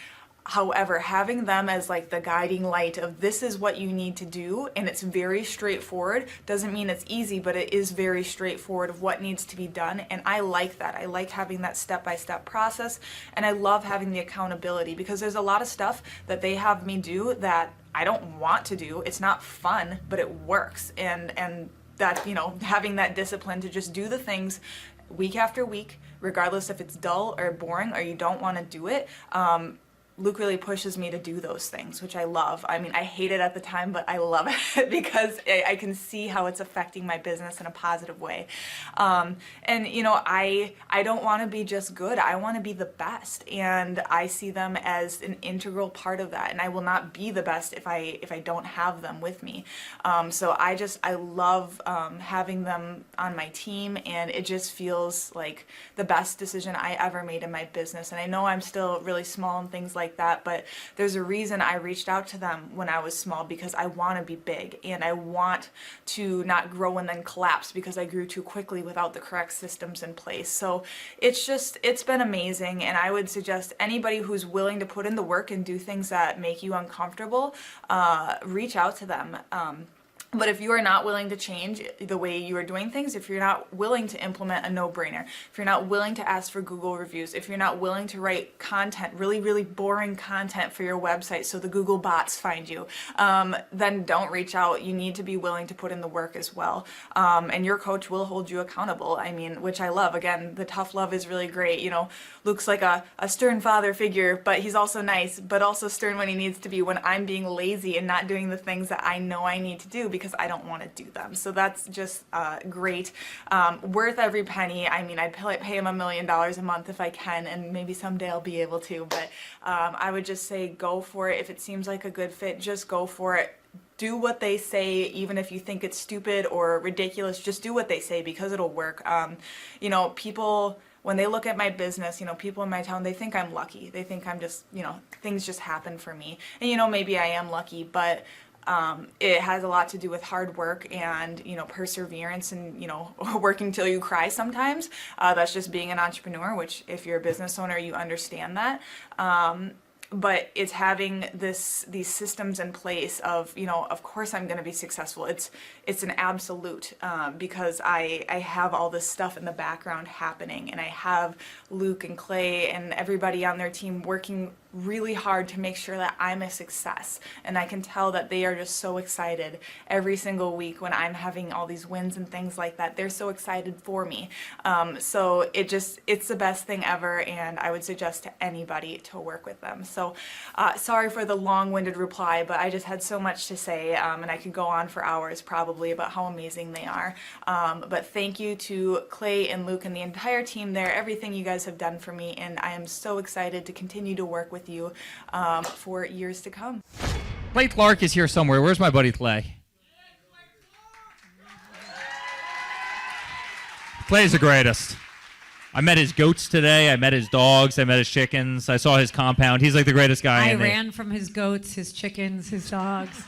However, having them as like the guiding light of this is what you need to do, and it's very straightforward, doesn't mean it's easy, but it is very straightforward of what needs to be done. And I like that. I like having that step-by-step process, and I love having the accountability, because there's a lot of stuff that they have me do that I don't want to do. It's not fun, but it works. And that, having that discipline to just do the things week after week, regardless if it's dull or boring or you don't want to do it, Luke really pushes me to do those things, which I love. I mean, I hate it at the time, but I love it because I can see how it's affecting my business in a positive way. And, I don't want to be just good. I want to be the best. And I see them as an integral part of that. And I will not be the best if I don't have them with me. So I love having them on my team, and it just feels like the best decision I ever made in my business. And I know I'm still really small and things like that, but there's a reason I reached out to them when I was small, because I want to be big and I want to not grow and then collapse because I grew too quickly without the correct systems in place. So it's been amazing, and I would suggest anybody who's willing to put in the work and do things that make you uncomfortable, reach out to them. But if you are not willing to change the way you are doing things, if you're not willing to implement a no-brainer, if you're not willing to ask for Google reviews, if you're not willing to write content, really, really boring content for your website so the Google bots find you, then don't reach out. You need to be willing to put in the work as well. And your coach will hold you accountable. I mean, which I love. Again, the tough love is really great. Luke's like a stern father figure, but he's also nice, but also stern when he needs to be, when I'm being lazy and not doing the things that I know I need to do because I don't want to do them. So that's just great. Worth every penny. I mean, I'd pay him $1 million a month if I can, and maybe someday I'll be able to, but I would just say go for it. If it seems like a good fit, just go for it. Do what they say, even if you think it's stupid or ridiculous, just do what they say because it'll work. People, when they look at my business, people in my town, they think I'm lucky. They think I'm just, things just happen for me. And, maybe I am lucky, but it has a lot to do with hard work and, perseverance and, working till you cry sometimes. That's just being an entrepreneur, which if you're a business owner, you understand that. But it's having these systems in place of, of course I'm going to be successful. It's an absolute, because I have all this stuff in the background happening, and I have Luke and Clay and everybody on their team working really hard to make sure that I'm a success. And I can tell that they are just so excited every single week when I'm having all these wins and things like that. They're so excited for me. So it's the best thing ever, and I would suggest to anybody to work with them. So sorry for the long-winded reply, but I just had so much to say, and I could go on for hours probably about how amazing they are. But thank you to Clay and Luke and the entire team there, everything you guys have done for me, and I am so excited to continue to work with you for years to come. Clay Clark is here somewhere. Where's my buddy Clay? Clay's the greatest. I met his goats today. I met his dogs. I met his chickens. I saw his compound. He's like the greatest guy. I ran from his goats, his chickens, his dogs.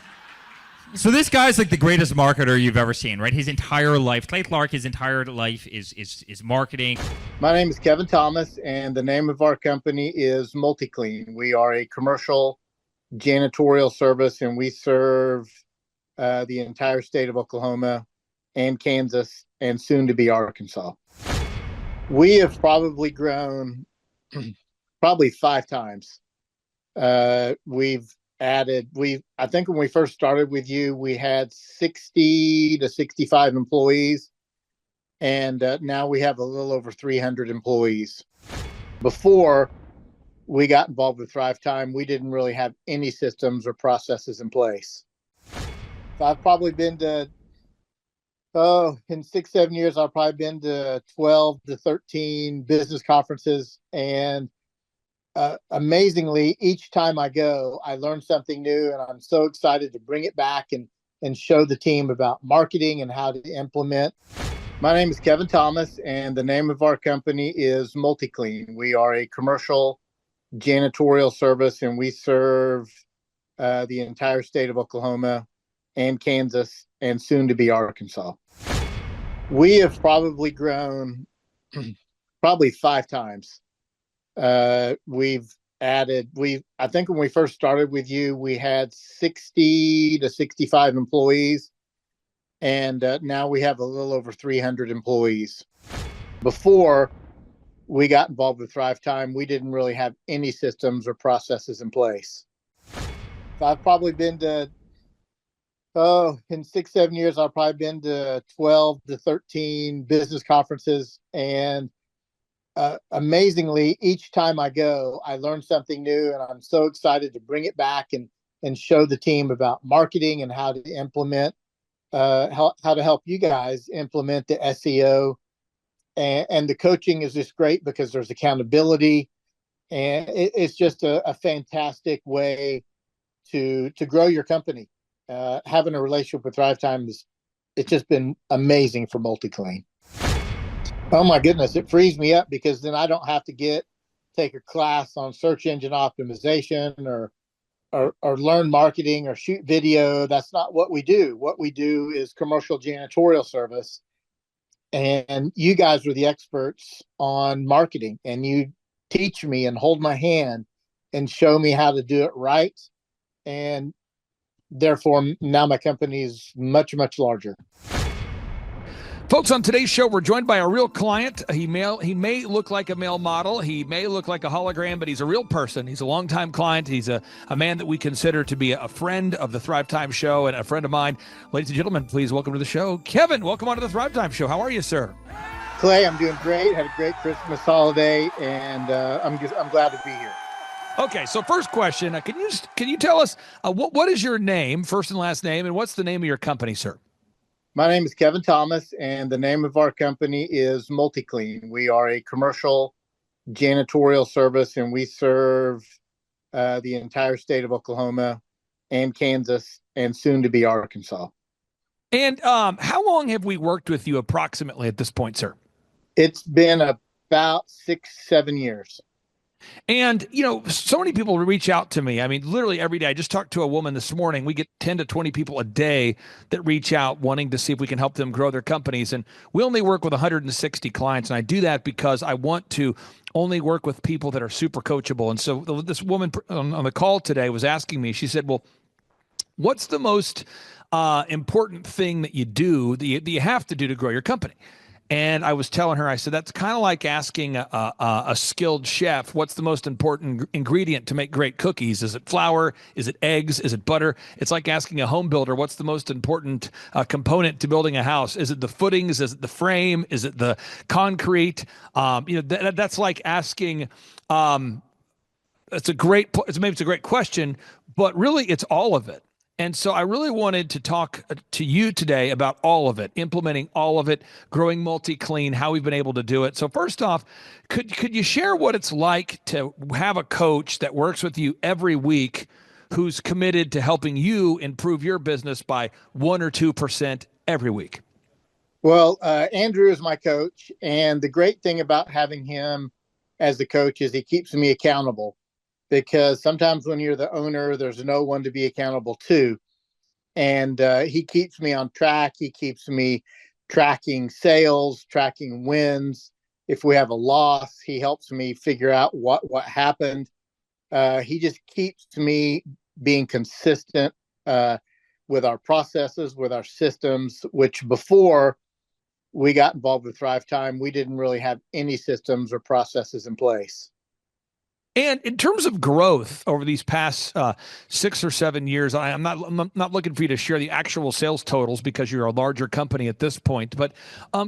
So this guy's like the greatest marketer you've ever seen, right? His entire life, Clay Clark, his entire life is marketing. My name is Kevin Thomas, and the name of our company is MultiClean. We are a commercial janitorial service, and we serve the entire state of Oklahoma and Kansas and soon to be Arkansas. We have probably grown probably 5 times. We've added, I think when we first started with you, we had 60 to 65 employees. And now we have a little over 300 employees. Before we got involved with Thrivetime, we didn't really have any systems or processes in place. So I've probably been to, in 6-7 years, I've probably been to 12 to 13 business conferences. And amazingly, each time I go, I learn something new, and I'm so excited to bring it back and show the team about marketing and how to implement. My name is Kevin Thomas, and the name of our company is MultiClean. We are a commercial janitorial service, and we serve the entire state of Oklahoma and Kansas and soon to be Arkansas. We have probably grown probably 5 times. We've added, I think when we first started with you, we had 60 to 65 employees. And now we have a little over 300 employees. Before we got involved with Thrivetime, we didn't really have any systems or processes in place. So I've probably been to, in 6-7 years, I've probably been to 12 to 13 business conferences. And amazingly, each time I go, I learn something new, and I'm so excited to bring it back and show the team about marketing and how to implement how to help you guys implement the SEO, and the coaching is just great because there's accountability, and it's just a fantastic way to grow your company. Having a relationship with Thrivetime it's just been amazing for MultiClean. Oh my goodness, it frees me up because then I don't have to take a class on search engine optimization or learn marketing or shoot video. That's not what we do. What we do is commercial janitorial service. And you guys are the experts on marketing, and you teach me and hold my hand and show me how to do it right. And therefore, now my company is much, much larger. Folks, on today's show, we're joined by a real client. He may look like a male model. He may look like a hologram, but he's a real person. He's a longtime client. He's a man that we consider to be a friend of the Thrivetime show and a friend of mine. Ladies and gentlemen, please welcome to the show, Kevin. Welcome onto the Thrivetime show. How are you, sir? Clay, I'm doing great. Had a great Christmas holiday, and I'm glad to be here. Okay, so first question, can you tell us what is your name, first and last name, and what's the name of your company, sir? My name is Kevin Thomas, and the name of our company is MultiClean. We are a commercial janitorial service, and we serve the entire state of Oklahoma and Kansas and soon to be Arkansas. And how long have we worked with you approximately at this point, sir? It's been about 6-7 years. And, so many people reach out to me. I mean, literally every day. I just talked to a woman this morning. We get 10 to 20 people a day that reach out wanting to see if we can help them grow their companies. And we only work with 160 clients. And I do that because I want to only work with people that are super coachable. And so this woman on the call today was asking me, she said, well, what's the most important thing that you do, that you have to do to grow your company? And I was telling her, I said, that's kind of like asking a skilled chef, what's the most important ingredient to make great cookies? Is it flour? Is it eggs? Is it butter? It's like asking a home builder, what's the most important component to building a house? Is it the footings? Is it the frame? Is it the concrete? That's like asking, maybe it's a great question, but really it's all of it. And so I really wanted to talk to you today about all of it, implementing all of it, growing MultiClean, how we've been able to do it. So first off, could you share what it's like to have a coach that works with you every week who's committed to helping you improve your business by 1 or 2% every week? Well, Andrew is my coach. And the great thing about having him as the coach is he keeps me accountable. Because sometimes when you're the owner, there's no one to be accountable to. and he keeps me on track. He keeps me tracking sales, tracking wins. If we have a loss, he helps me figure out what happened. He just keeps me being consistent with our processes, with our systems, which before we got involved with Thrivetime, we didn't really have any systems or processes in place. And in terms of growth over these past 6 or 7 years, I'm not looking for you to share the actual sales totals because you're a larger company at this point. But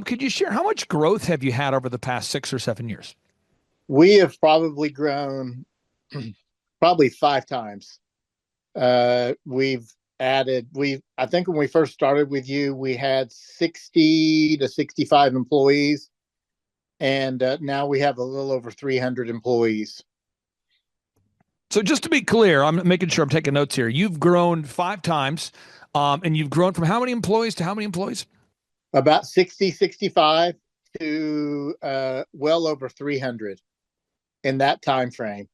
could you share how much growth have you had over the past 6 or 7 years? We have probably grown probably 5 times. We've added. I think when we first started with you, we had 60 to 65 employees, and now we have a little over 300 employees. So just to be clear, I'm making sure I'm taking notes here. You've grown 5 times, and you've grown from how many employees to how many employees? About 60, 65 to well over 300 in that time frame.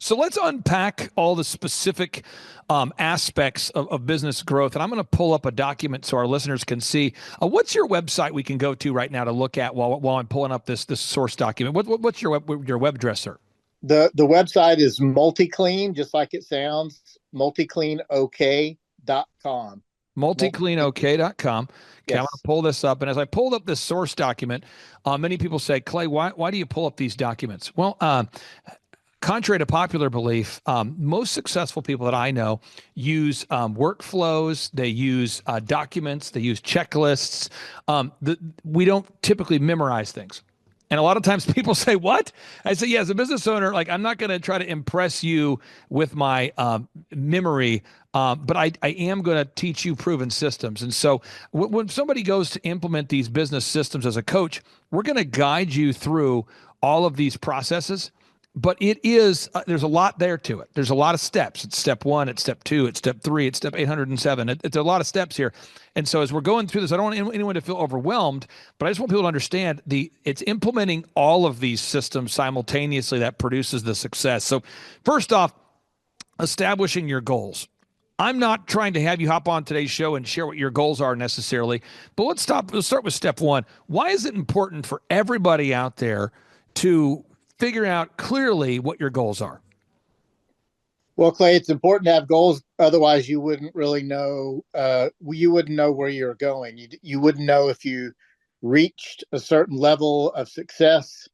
So let's unpack all the specific aspects of business growth. And I'm going to pull up a document so our listeners can see. What's your website we can go to right now to look at while I'm pulling up this source document? What's your web address, sir? The website is MultiClean, just like it sounds, multicleanok.com. multicleanok.com. Okay, Yes. I'm going to pull this up. And as I pulled up this source document, many people say, Clay, why do you pull up these documents? Well, contrary to popular belief, most successful people that I know use workflows, they use documents, they use checklists. We don't typically memorize things. And a lot of times people say, what? I say, yeah, as a business owner, like I'm not going to try to impress you with my memory, but I am going to teach you proven systems. And so when somebody goes to implement these business systems as a coach, we're going to guide you through all of these processes. But it is, there's a lot there to it. There's a lot of steps. It's step 1, it's step 2, it's step 3, it's step 807. It's a lot of steps here. And so as we're going through this, I don't want anyone to feel overwhelmed, but I just want people to understand it's implementing all of these systems simultaneously that produces the success. So first off, establishing your goals. I'm not trying to have you hop on today's show and share what your goals are necessarily, but let's start with step 1. Why is it important for everybody out there to figure out clearly what your goals are? Well, Clay, it's important to have goals. Otherwise, you wouldn't really know. You wouldn't know where you're going. You wouldn't know if you reached a certain level of success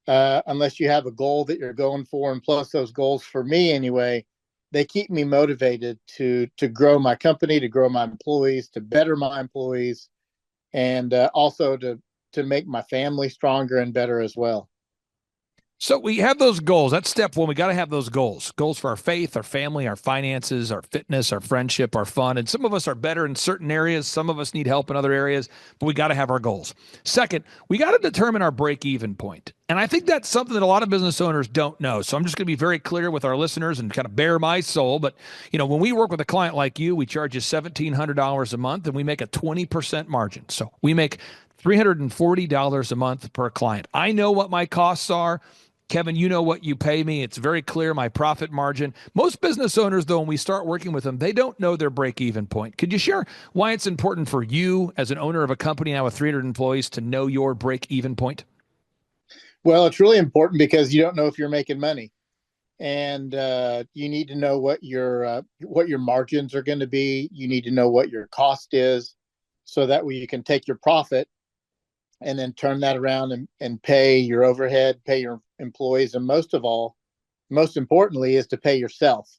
unless you have a goal that you're going for. And plus, those goals, for me anyway, they keep me motivated to grow my company, to grow my employees, to better my employees, and also to make my family stronger and better as well. So we have those goals. That's step 1. We got to have those goals. Goals for our faith, our family, our finances, our fitness, our friendship, our fun. And some of us are better in certain areas. Some of us need help in other areas, but we got to have our goals. Second, we got to determine our break-even point. And I think that's something that a lot of business owners don't know. So I'm just going to be very clear with our listeners and kind of bare my soul. But, when we work with a client like you, we charge you $1,700 a month and we make a 20% margin. So we make $340 a month per client. I know what my costs are. Kevin, you know what you pay me. It's very clear, my profit margin. Most business owners, though, when we start working with them, they don't know their break-even point. Could you share why it's important for you as an owner of a company now with 300 employees to know your break-even point? Well, it's really important because you don't know if you're making money. And you need to know what your margins are going to be. You need to know what your cost is so that way you can take your profit and then turn that around and pay your overhead, pay your employees, and most importantly, is to pay yourself.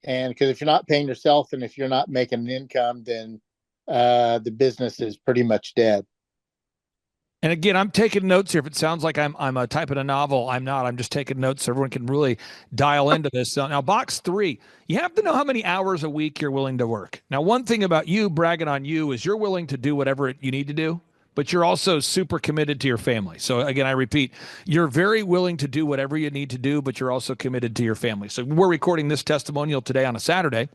And because if you're not paying yourself and if you're not making an income, then the business is pretty much dead. And again, I'm taking notes here. If it sounds like I'm typing a novel, I'm not. I'm just taking notes so everyone can really dial into this. Now, box 3, you have to know how many hours a week you're willing to work. Now, one thing about you, bragging on you, is you're willing to do whatever you need to do, but you're also super committed to your family. So again, I repeat, you're very willing to do whatever you need to do, but you're also committed to your family. So we're recording this testimonial today on a Saturday,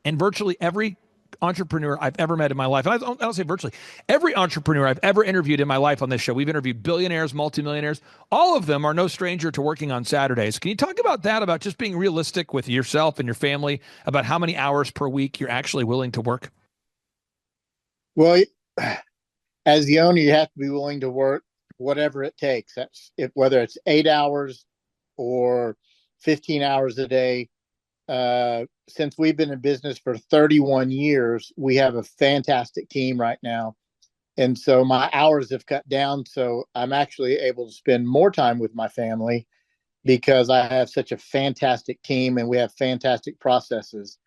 and virtually every entrepreneur I've ever met in my life. And I don't say virtually every entrepreneur I've ever interviewed in my life on this show. We've interviewed billionaires, multimillionaires. All of them are no stranger to working on Saturdays. Can you talk about that, about just being realistic with yourself and your family about how many hours per week you're actually willing to work? Well, as the owner, you have to be willing to work whatever it takes. Whether it's 8 hours or 15 hours a day. Since we've been in business for 31 years, we have a fantastic team right now. And so my hours have cut down. So I'm actually able to spend more time with my family because I have such a fantastic team and we have fantastic processes.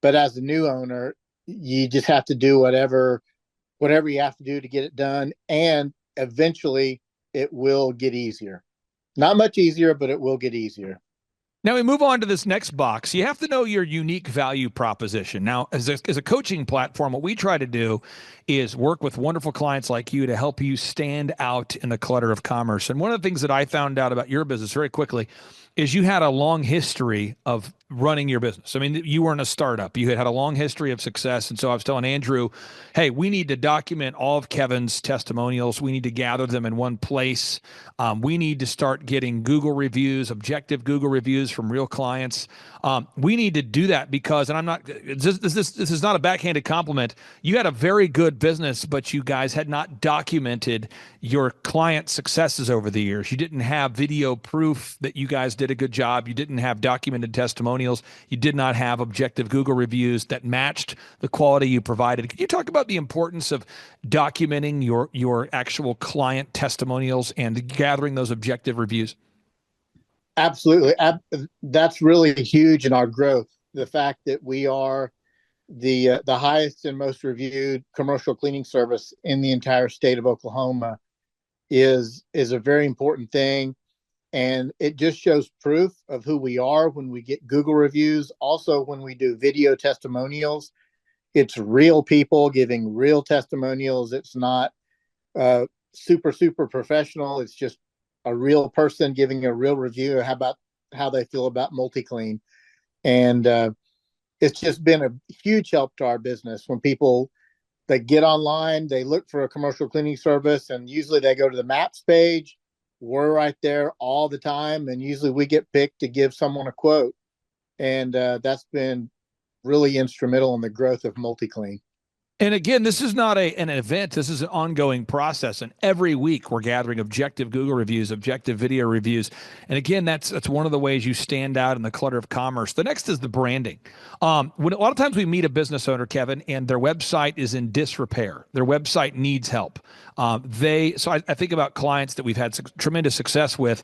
But as a new owner, you just have to do whatever you have to do to get it done. And eventually it will get easier. Not much easier, but it will get easier. Now we move on to this next box. You have to know your unique value proposition. Now, as a coaching platform, what we try to do is work with wonderful clients like you to help you stand out in the clutter of commerce. And one of the things that I found out about your business very quickly is you had a long history of running your business. I mean, you weren't a startup. You had a long history of success. And so I was telling Andrew, hey, we need to document all of Kevin's testimonials. We need to gather them in one place. We need to start getting Google reviews, objective Google reviews from real clients. We need to do that because, and I'm not, this is not a backhanded compliment. You had a very good business, but you guys had not documented your client successes over the years. You didn't have video proof that you guys did a good job. You didn't have documented testimonials. You did not have objective Google reviews that matched the quality you provided. Can you talk about the importance of documenting your actual client testimonials and gathering those objective reviews? Absolutely. That's really huge in our growth. The fact that we are the highest and most reviewed commercial cleaning service in the entire state of Oklahoma is a very important thing. And it just shows proof of who we are when we get Google reviews. Also, when we do video testimonials, it's real people giving real testimonials. It's not super professional. It's just a real person giving a real review about how they feel about multi-clean. And it's just been a huge help to our business. When people that get online, they look for a commercial cleaning service, and usually they go to the maps page. We're right there all the time, and usually we get picked to give someone a quote. And that's been really instrumental in the growth of multi-clean. And again, this is not an event. This is an ongoing process. And every week we're gathering objective Google reviews, objective video reviews. And again, that's one of the ways you stand out in the clutter of commerce. The next is the branding. When a lot of times we meet a business owner, Kevin, and their website is in disrepair. Their website needs help. So I think about clients that we've had tremendous success with,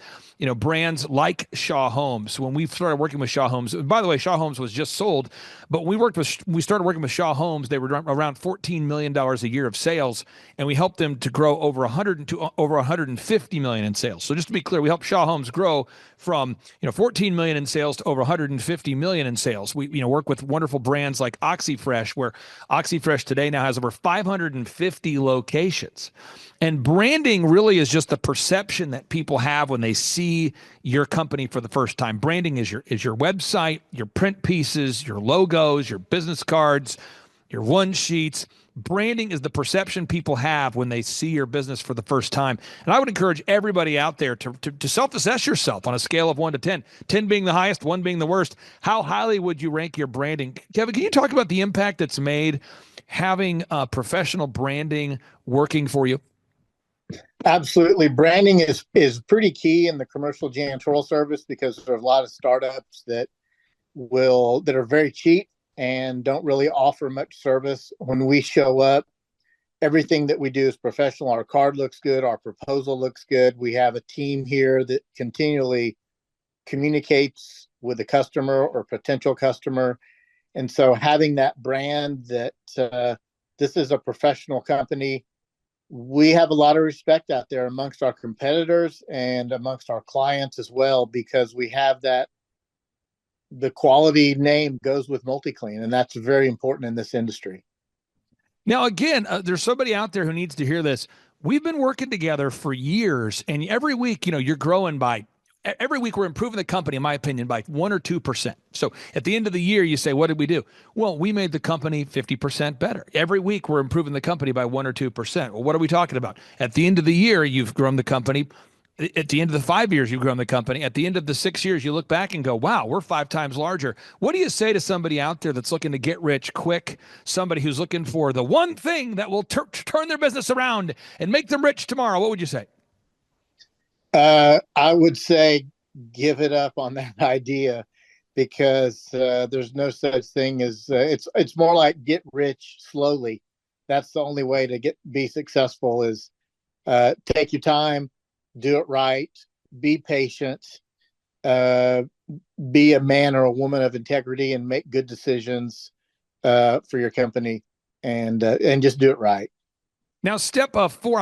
brands like Shaw Homes. When we started working with Shaw Homes, by the way, Shaw Homes was just sold, but when we started working with Shaw Homes, they were around $14 million a year of sales, and we helped them to grow over $150 million in sales. So just to be clear, we helped Shaw Homes grow from 14 million in sales to over 150 million in sales. We work with wonderful brands like OxyFresh, where OxyFresh today now has over 550 locations. And branding really is just the perception that people have when they see your company for the first time. Branding is your website, your print pieces, your logos, your business cards, your one sheets. Branding is the perception people have when they see your business for the first time. And I would encourage everybody out there to self-assess yourself on a scale of 1 to 10, 10 being the highest, 1 being the worst. How highly would you rank your branding? Kevin, can you talk about the impact that's made having professional branding working for you? Absolutely. Branding is pretty key in the commercial janitorial service because there are a lot of startups that are very cheap and don't really offer much service. When we show up, everything that we do is professional. Our card looks good. Our proposal looks good. We have a team here that continually communicates with the customer or potential customer. And so having that brand that this is a professional company, we have a lot of respect out there amongst our competitors and amongst our clients as well, because we have that. The quality name goes with multi-clean, and that's very important in this industry. Now, again, there's somebody out there who needs to hear this. We've been working together for years, and every week, you're growing by every week we're improving the company, in my opinion, by 1 or 2%. So at the end of the year, you say, what did we do? Well, we made the company 50% better. Every week we're improving the company by 1 or 2%. Well, what are we talking about? At the end of the year, you've grown the company. At the end of the 5 years, you've grown the company. At the end of the 6 years, you look back and go, wow, we're 5 times larger. What do you say to somebody out there that's looking to get rich quick, somebody who's looking for the one thing that will turn their business around and make them rich tomorrow? What would you say? I would say give it up on that idea, because there's no such thing as it's more like get rich slowly. That's the only way to be successful is take your time, do it right, be patient, be a man or a woman of integrity, and make good decisions for your company, and just do it right. Now, step 4,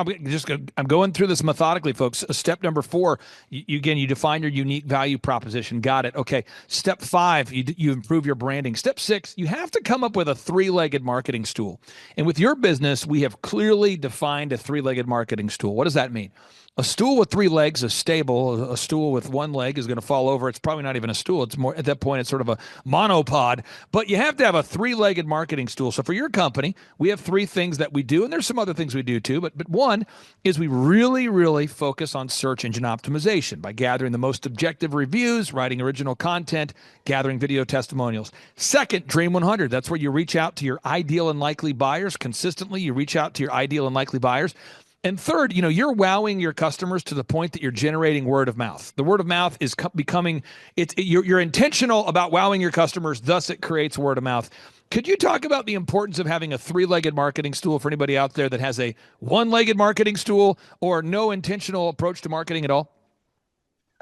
I'm going through this methodically, folks. Step number 4, you define your unique value proposition. Got it. Okay. Step 5, you improve your branding. Step 6, you have to come up with a 3-legged marketing stool. And with your business, we have clearly defined a 3-legged marketing stool. What does that mean? A stool with 3 legs is stable. A stool with 1 leg is going to fall over. It's probably not even a stool. It's more, at that point, it's sort of a monopod. But you have to have a 3-legged marketing stool. So for your company, we have 3 things that we do, and there's some other things we do too. But one is we really, really focus on search engine optimization by gathering the most objective reviews, writing original content, gathering video testimonials. Second, Dream 100. That's where you reach out to your ideal and likely buyers consistently. You reach out to your ideal and likely buyers. And third, you're wowing your customers to the point that you're generating word of mouth. The word of mouth is becoming, you're intentional about wowing your customers, thus it creates word of mouth. Could you talk about the importance of having a 3-legged marketing stool for anybody out there that has a 1-legged marketing stool or no intentional approach to marketing at all?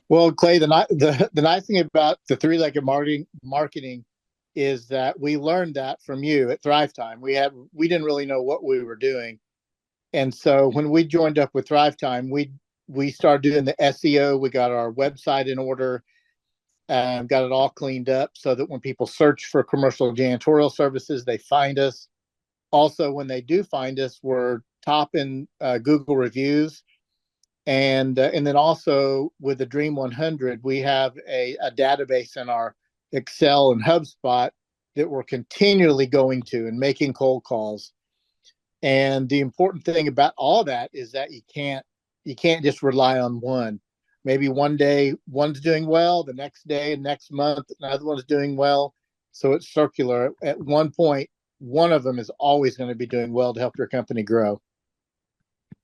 Well, Clay, the nice thing about the 3-legged marketing is that we learned that from you at Thrivetime. We didn't really know what we were doing. And so when we joined up with Thrivetime, we started doing the SEO. We got our website in order, got it all cleaned up so that when people search for commercial janitorial services, they find us. Also, when they do find us, we're top in Google reviews. And then also with the Dream 100, we have a database in our Excel and HubSpot that we're continually going to and making cold calls. And the important thing about all that is that you can't just rely on one. Maybe one day one's doing well, the next day and next month another one's doing well. So it's circular. At one point, one of them is always going to be doing well to help your company grow.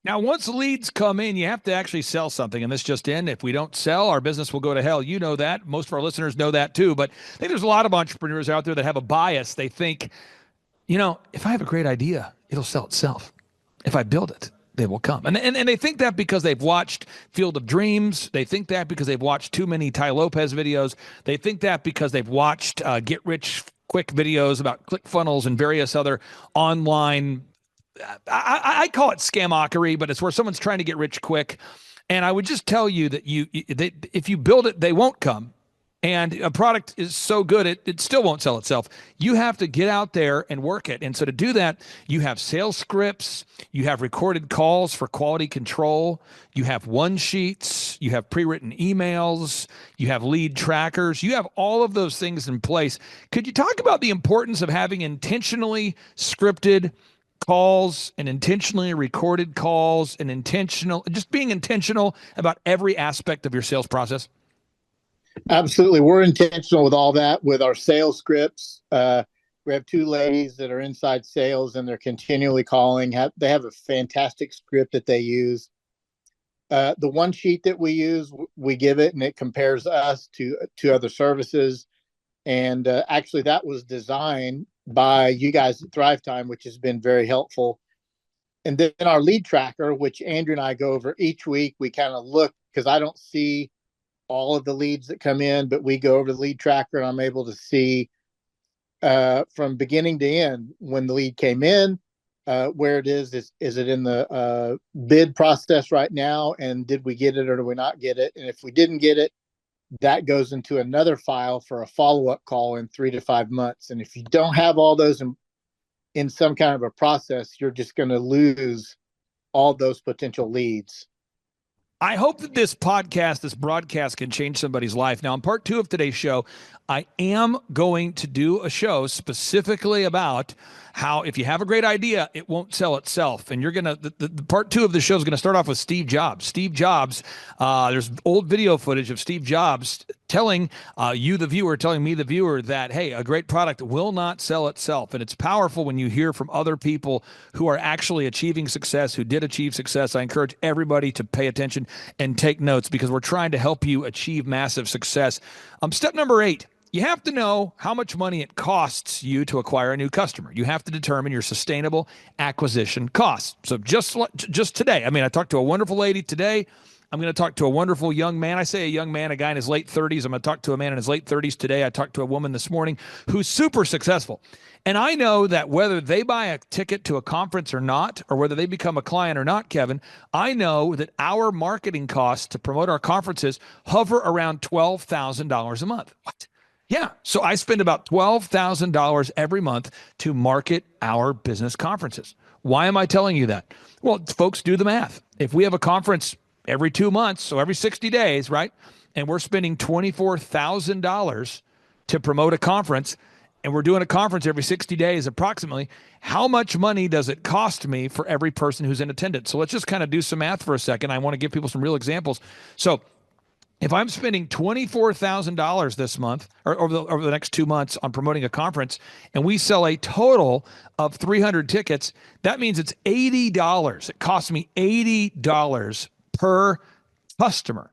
Now, once leads come in, you have to actually sell something. And this just in, if we don't sell, our business will go to hell. You know that. Most of our listeners know that too. But I think there's a lot of entrepreneurs out there that have a bias. They think, if I have a great idea, it'll sell itself. If I build it, they will come. And they think that because they've watched Field of Dreams. They think that because they've watched too many Ty Lopez videos. They think that because they've watched Get Rich Quick videos about ClickFunnels and various other online, I call it scamockery, but it's where someone's trying to get rich quick. And I would just tell you that if you build it, they won't come. And a product is so good, it still won't sell itself. You have to get out there and work it. And so to do that, you have sales scripts, you have recorded calls for quality control, you have one-sheets, you have pre-written emails, you have lead trackers, you have all of those things in place. Could you talk about the importance of having intentionally scripted calls and intentionally recorded calls and just being intentional about every aspect of your sales process? Absolutely. We're intentional with all that, with our sales scripts. We have 2 ladies that are inside sales and they're continually calling. They have a fantastic script that they use. The one sheet that we use, we give it and it compares us to other services. And actually that was designed by you guys at Thrivetime, which has been very helpful. And then our lead tracker, which Andrew and I go over each week, we kind of look, because I don't see all of the leads that come in, but we go over the lead tracker and I'm able to see from beginning to end when the lead came in, where it is it in the bid process right now, and did we get it or do we not get it? And if we didn't get it, that goes into another file for a follow-up call in 3 to 5 months. And if you don't have all those in some kind of a process, you're just going to lose all those potential leads. I hope that this podcast, this broadcast can change somebody's life. Now, in part 2 of today's show, I am going to do a show specifically about how if you have a great idea, it won't sell itself. And you're going to, the part 2 of the show is going to start off with Steve Jobs. Steve Jobs, there's old video footage of Steve Jobs telling you, the viewer, telling me, the viewer, that, hey, a great product will not sell itself. And it's powerful when you hear from other people who are actually achieving success, who did achieve success. I encourage everybody to pay attention and take notes because we're trying to help you achieve massive success. Step number 8. You have to know how much money it costs you to acquire a new customer. You have to determine your sustainable acquisition costs. So just today, I talked to a wonderful lady today. I'm going to talk to a wonderful young man. I say a young man, a guy in his late 30s. I'm going to talk to a man in his late 30s today. I talked to a woman this morning who's super successful. And I know that whether they buy a ticket to a conference or not, or whether they become a client or not, Kevin, I know that our marketing costs to promote our conferences hover around $12,000 a month. What? Yeah. So I spend about $12,000 every month to market our business conferences. Why am I telling you that? Well, folks, do the math. If we have a conference every 2 months, so every 60 days, right? And we're spending $24,000 to promote a conference, and we're doing a conference every 60 days approximately, how much money does it cost me for every person who's in attendance? So let's just kind of do some math for a second. I want to give people some real examples. So if I'm spending $24,000 this month or over the next 2 months on promoting a conference, and we sell a total of 300 tickets, that means it's $80. It costs me $80 per customer,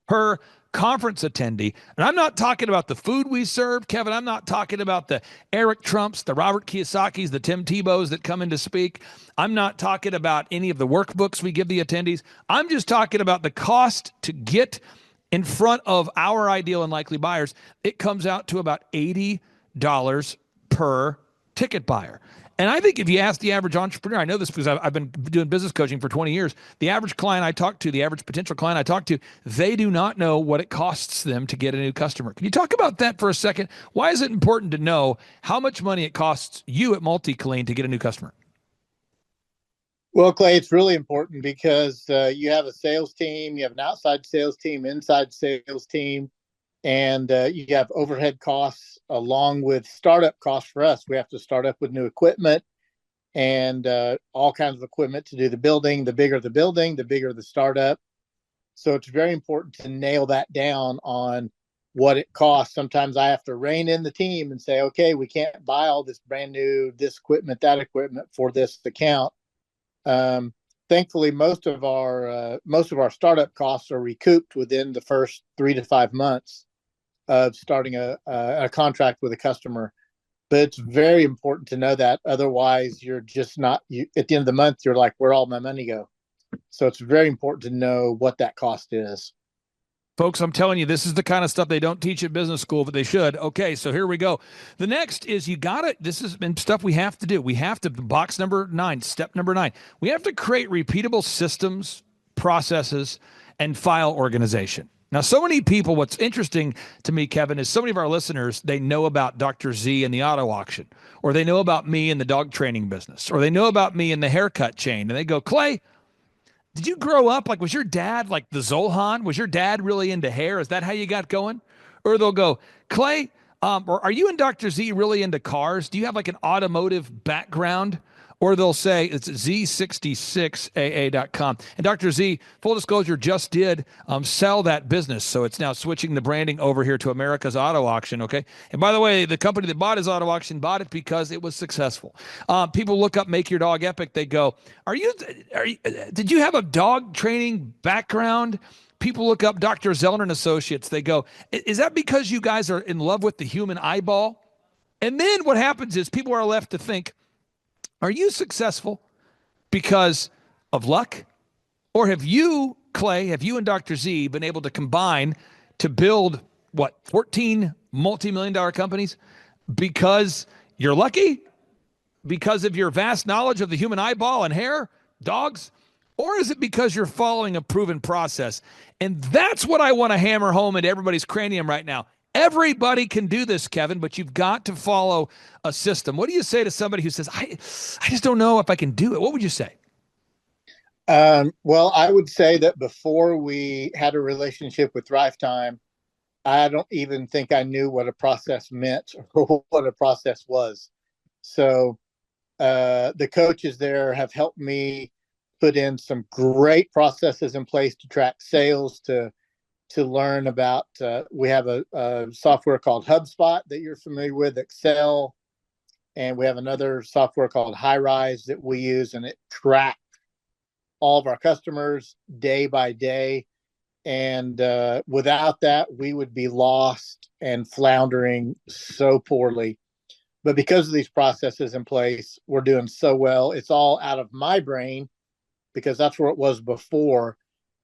per conference attendee. And I'm not talking about the food we serve, Kevin. I'm not talking about the Eric Trumps, the Robert Kiyosaki's, the Tim Tebow's that come in to speak. I'm not talking about any of the workbooks we give the attendees. I'm just talking about the cost to get in front of our ideal and likely buyers. It comes out to about $80 per ticket buyer. And I think if you ask the average entrepreneur, I know this because I've been doing business coaching for 20 years, the average client I talk to, the average potential client I talk to, they do not know what it costs them to get a new customer. Can you talk about that for a second? Why is it important to know how much money it costs you at MultiClean to get a new customer? Well, Clay, it's really important because you have a sales team, you have an outside sales team, inside sales team, and you have overhead costs along with startup costs for us. We have to start up with new equipment and all kinds of equipment to do the building. The bigger the building, the bigger the startup. So it's very important to nail that down on what it costs. Sometimes I have to rein in the team and say, okay, we can't buy all this brand new, this equipment, that equipment for this account. Thankfully, most of our startup costs are recouped within the first 3 to 5 months of starting a contract with a customer. But it's very important to know that. Otherwise, you're just not. At the end of the month, you're like, where'd all my money go? So it's very important to know what that cost is. Folks, I'm telling you, this is the kind of stuff they don't teach at business school, but they should. Okay, so here we go. The next is this is stuff we have to do. We have to, box number 9, step number 9. We have to create repeatable systems, processes, and file organization. Now, so many people, what's interesting to me, Kevin, is so many of our listeners, they know about Dr. Z and the auto auction, or they know about me in the dog training business, or they know about me in the haircut chain, and they go, Clay, did you grow up, was your dad like the Zohan? Was your dad really into hair? Is that how you got going? Or they'll go, Clay, or are you and Dr. Z really into cars? Do you have an automotive background? Or they'll say it's Z66AA.com. And Dr. Z, full disclosure, just did sell that business. So it's now switching the branding over here to America's Auto Auction, okay? And by the way, the company that bought his auto auction bought it because it was successful. People look up Make Your Dog Epic. They go, did you have a dog training background? People look up Dr. Zellner and Associates. They go, is that because you guys are in love with the human eyeball? And then what happens is people are left to think, are you successful because of luck? Or have you, Clay, have you and Dr. Z been able to combine to build, 14 multi-million-dollar companies because you're lucky? Because of your vast knowledge of the human eyeball and hair, dogs? Or is it because you're following a proven process? And that's what I want to hammer home into everybody's cranium right now. Everybody can do this, Kevin, but you've got to follow a system. What do you say to somebody who says, I just don't know if I can do it? What would you say? Well, I would say that before we had a relationship with Thrivetime, I don't even think I knew what a process meant or what a process was. So the coaches there have helped me put in some great processes in place to track sales, to learn about. We have a software called HubSpot that you're familiar with, Excel, and we have another software called HighRise that we use, and it tracks all of our customers day by day. And without that, we would be lost and floundering so poorly. But because of these processes in place, we're doing so well. It's all out of my brain because that's where it was before,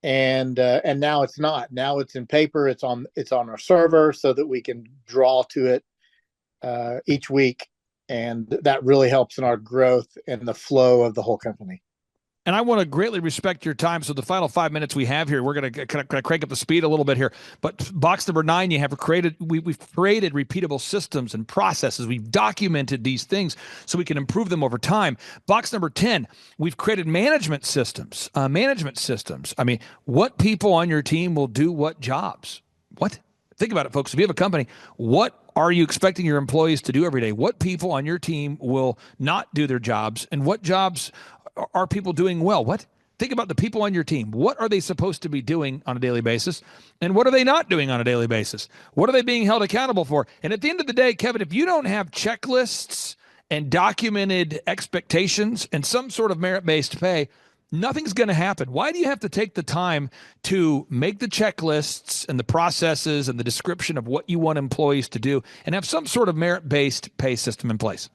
and now it's not. Now it's in paper. It's on our server so that we can draw to it each week, and that really helps in our growth and the flow of the whole company. And I want to greatly respect your time. So the final 5 minutes we have here, we're going to kind of crank up the speed a little bit here. But box number 9, we've created repeatable systems and processes. We've documented these things so we can improve them over time. Box number 10, we've created management systems. I mean, what people on your team will do what jobs? What? Think about it, folks. If you have a company, what are you expecting your employees to do every day? What people on your team will not do their jobs, and what jobs are people doing well? What? Think about the people on your team. What are they supposed to be doing on a daily basis? And what are they not doing on a daily basis? What are they being held accountable for? And at the end of the day, Kevin, if you don't have checklists and documented expectations and some sort of merit-based pay, nothing's going to happen. Why do you have to take the time to make the checklists and the processes and the description of what you want employees to do and have some sort of merit-based pay system in place?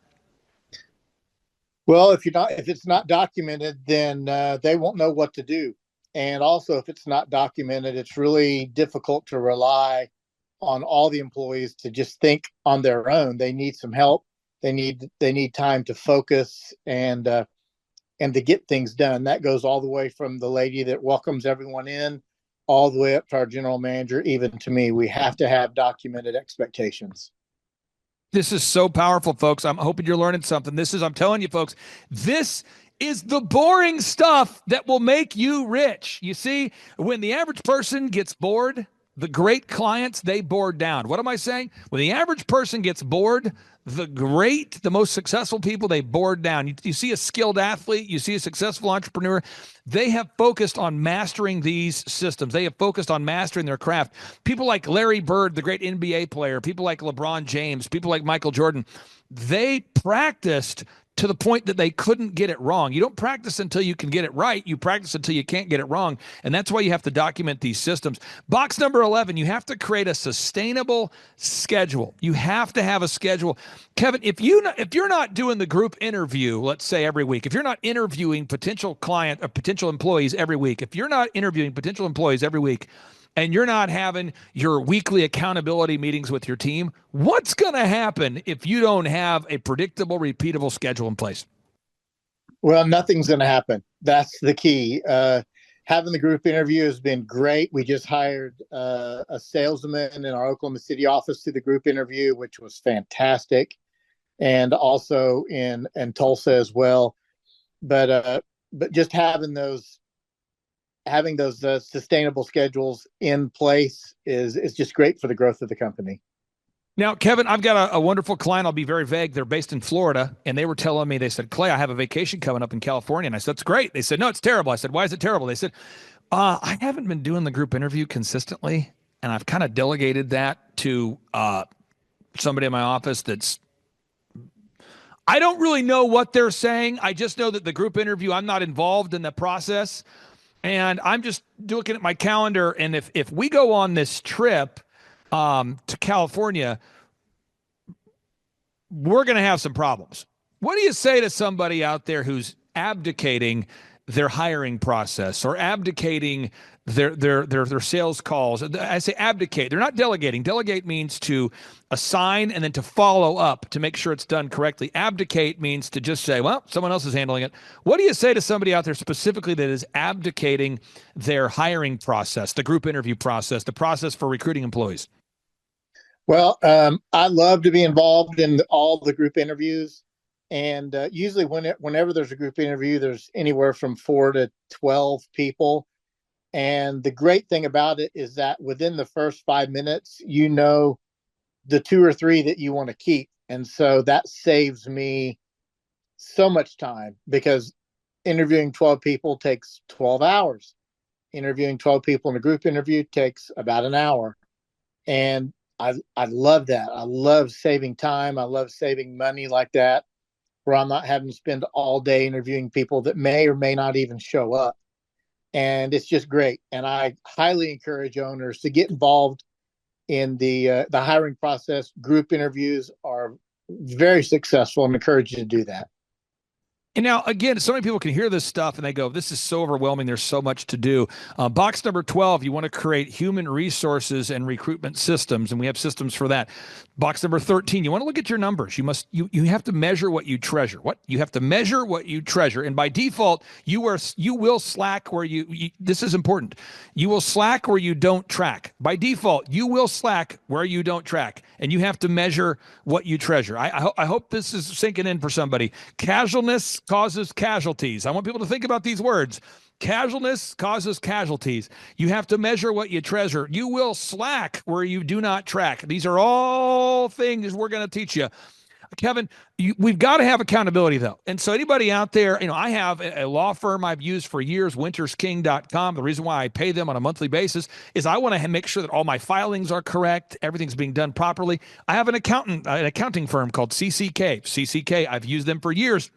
Well, if it's not documented, then they won't know what to do. And also, if it's not documented, it's really difficult to rely on all the employees to just think on their own. They need some help. They need time to focus and to get things done. That goes all the way from the lady that welcomes everyone in, all the way up to our general manager, even to me. We have to have documented expectations. This is so powerful, folks. I'm hoping you're learning something. I'm telling you, folks, this is the boring stuff that will make you rich. You see, when the average person gets bored, the great clients, they board down. What am I saying? When the average person gets bored, the most successful people, they board down. You see a skilled athlete, you see a successful entrepreneur, they have focused on mastering these systems. They have focused on mastering their craft. People like Larry Bird, the great NBA player, people like LeBron James, people like Michael Jordan, they practiced to the point that they couldn't get it wrong. You don't practice until you can get it right. You practice until you can't get it wrong. And that's why you have to document these systems. Box number 11, you have to create a sustainable schedule. You have to have a schedule. Kevin, if you're not doing the group interview, let's say every week, if you're not interviewing potential employees every week, and you're not having your weekly accountability meetings with your team, what's going to happen if you don't have a predictable, repeatable schedule in place? Well, nothing's going to happen. That's the key. Having the group interview has been great. We just hired a salesman in our Oklahoma City office to the group interview, which was fantastic, and also in Tulsa as well. But just having those sustainable schedules in place is just great for the growth of the company. Now, Kevin, I've got a wonderful client. I'll be very vague. They're based in Florida, and they were telling me, they said, Clay, I have a vacation coming up in California. And I said, that's great. They said, no, it's terrible. I said, why is it terrible? They said, I haven't been doing the group interview consistently, and I've kind of delegated that to somebody in my office I don't really know what they're saying. I just know that the group interview, I'm not involved in the process. And I'm just looking at my calendar, and if we go on this trip to California, we're going to have some problems. What do you say to somebody out there who's abdicating their hiring process or abdicating their sales calls? I say abdicate. They're not delegating. Delegate means to assign and then to follow up to make sure it's done correctly. Abdicate means to just say, well, someone else is handling it. What do you say to somebody out there specifically that is abdicating their hiring process, the group interview process, the process for recruiting employees? Well, I love to be involved in all the group interviews. And usually whenever there's a group interview, there's anywhere from 4 to 12 people. And the great thing about it is that within the first 5 minutes, you know the 2 or 3 that you want to keep. And so that saves me so much time, because interviewing 12 people takes 12 hours. Interviewing 12 people in a group interview takes about an hour. And I love that. I love saving time. I love saving money like that, where I'm not having to spend all day interviewing people that may or may not even show up. And it's just great. And I highly encourage owners to get involved in the hiring process. Group interviews are very successful, and encourage you to do that. And now, again, so many people can hear this stuff and they go, this is so overwhelming. There's so much to do. Box number 12, you want to create human resources and recruitment systems, and we have systems for that. Box number 13, you want to look at your numbers. You have to measure what you treasure. You have to measure what you treasure. And by default, you will slack where this is important. You will slack where you don't track. By default, you will slack where you don't track. And you have to measure what you treasure. I hope this is sinking in for somebody. Casualness causes casualties. I want people to think about these words. Casualness causes casualties. You have to measure what you treasure. You will slack where you do not track. These are all things we're going to teach you. Kevin, we've got to have accountability, though. And so anybody out there, I have a law firm I've used for years, wintersking.com. The reason why I pay them on a monthly basis is I want to make sure that all my filings are correct, everything's being done properly. I have an accounting firm called CCK. CCK, I've used them for years.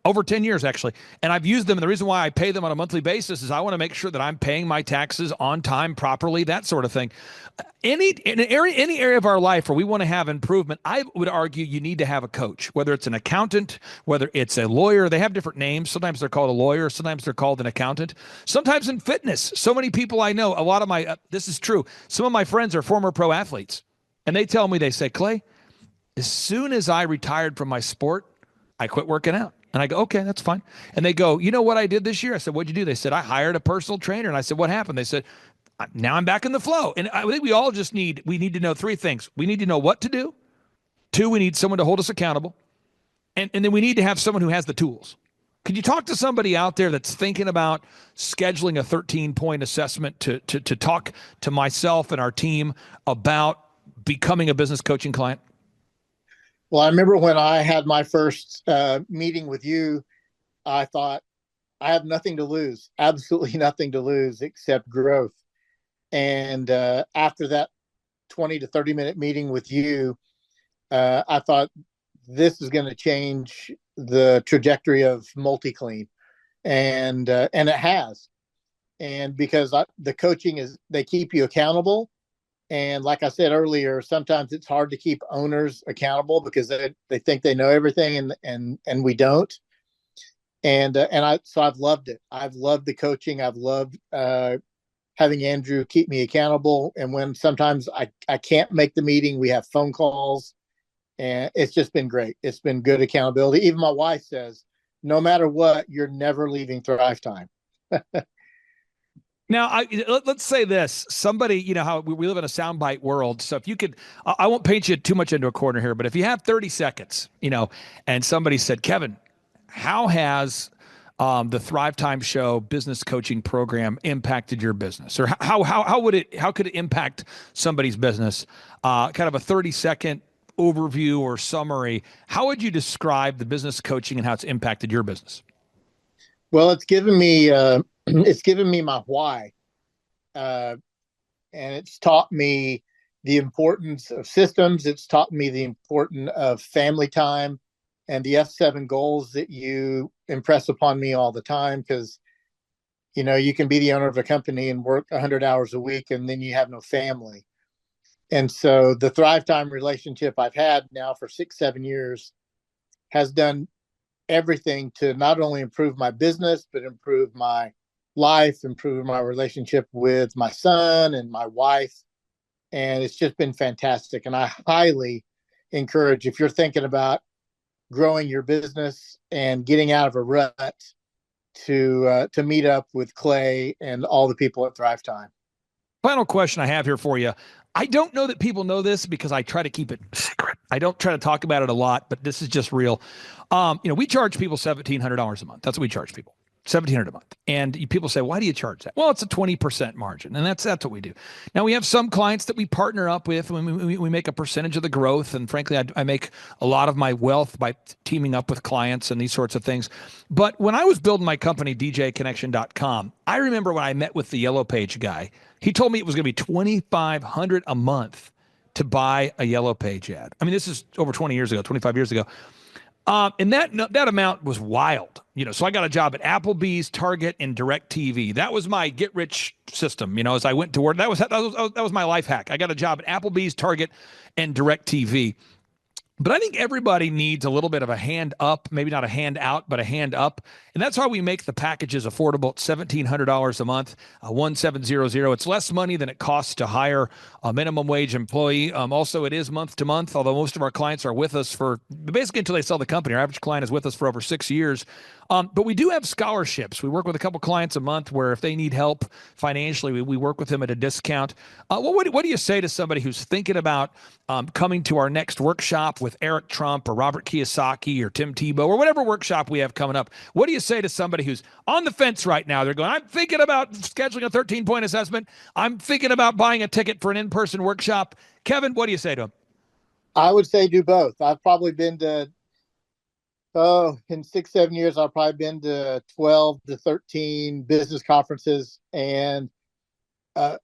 Over 10 years, actually. And I've used them. And the reason why I pay them on a monthly basis is I want to make sure that I'm paying my taxes on time, properly, that sort of thing. Any area of our life where we want to have improvement, I would argue you need to have a coach, whether it's an accountant, whether it's a lawyer. They have different names. Sometimes they're called a lawyer. Sometimes they're called an accountant. Sometimes in fitness. So many people I know, a lot of my, this is true. Some of my friends are former pro athletes. And they tell me, they say, Clay, as soon as I retired from my sport, I quit working out. And I go, okay, that's fine. And they go, you know what I did this year? I said, what'd you do? They said, I hired a personal trainer. And I said, what happened? They said, now I'm back in the flow. And I think we all we need to know 3 things. We need to know what to do. 2, we need someone to hold us accountable. And then we need to have someone who has the tools. Could you talk to somebody out there that's thinking about scheduling a 13-point assessment to talk to myself and our team about becoming a business coaching client? Well, I remember when I had my first meeting with you, I thought, I have nothing to lose, absolutely nothing to lose except growth. And after that 20 to 30-minute meeting with you, I thought, this is going to change the trajectory of MultiClean. And it has. And because the coaching they keep you accountable. And like I said earlier, sometimes it's hard to keep owners accountable because they think they know everything and we don't. So I've loved it. I've loved the coaching. I've loved having Andrew keep me accountable. And when sometimes I can't make the meeting, we have phone calls, and it's just been great. It's been good accountability. Even my wife says, no matter what, you're never leaving Thrivetime. Now, let's say this. Somebody, how we live in a soundbite world. So if you could, I won't paint you too much into a corner here, but if you have 30 seconds, and somebody said, Kevin, how has the Thrivetime Show business coaching program impacted your business? Or how could it impact somebody's business? Kind of a 30-second overview or summary. How would you describe the business coaching and how it's impacted your business? Well, it's given me my why, and it's taught me the importance of systems. It's taught me the importance of family time and the F7 goals that you impress upon me all the time. Because you can be the owner of a company and work 100 hours a week, and then you have no family. And so the Thrivetime relationship I've had now for 6-7 years has done everything to not only improve my business, but improve my life, improve my relationship with my son and my wife. And it's just been fantastic. And I highly encourage, if you're thinking about growing your business and getting out of a rut, to meet up with Clay and all the people at Thrivetime. Final question I have here for you. I don't know that people know this because I try to keep it secret. I don't try to talk about it a lot, but this is just real. We charge people $1,700 a month. That's what we charge people. $1,700 a month. And people say, why do you charge that? Well, it's a 20% margin. And that's what we do. Now, we have some clients that we partner up with. We make a percentage of the growth. And frankly, I make a lot of my wealth by teaming up with clients and these sorts of things. But when I was building my company, djconnection.com, I remember when I met with the Yellow Page guy, he told me it was going to be $2,500 a month to buy a Yellow Page ad. I mean, this is over 20 years ago, 25 years ago. And that amount was wild, so I got a job at Applebee's, Target, and DirecTV. That was my get rich system, as I went to work. That was my life hack. I got a job at Applebee's, Target, and DirecTV. But I think everybody needs a little bit of a hand up, maybe not a hand out, but a hand up. And that's why we make the packages affordable at $1,700 a month, 1700. It's less money than it costs to hire a minimum wage employee. Also, it is month to month, although most of our clients are with us for basically until they sell the company. Our average client is with us for over 6 years. But we do have scholarships. We work with a couple clients a month where if they need help financially, we work with them at a discount. What do you say to somebody who's thinking about coming to our next workshop with Eric Trump or Robert Kiyosaki or Tim Tebow or whatever workshop we have coming up? What do you say to somebody who's on the fence right now? They're going, I'm thinking about scheduling a 13-point assessment. I'm thinking about buying a ticket for an in-person workshop. Kevin, what do you say to them? I would say do both. I've probably been to, in 6-7 years, I've probably been to 12 to 13 business conferences. And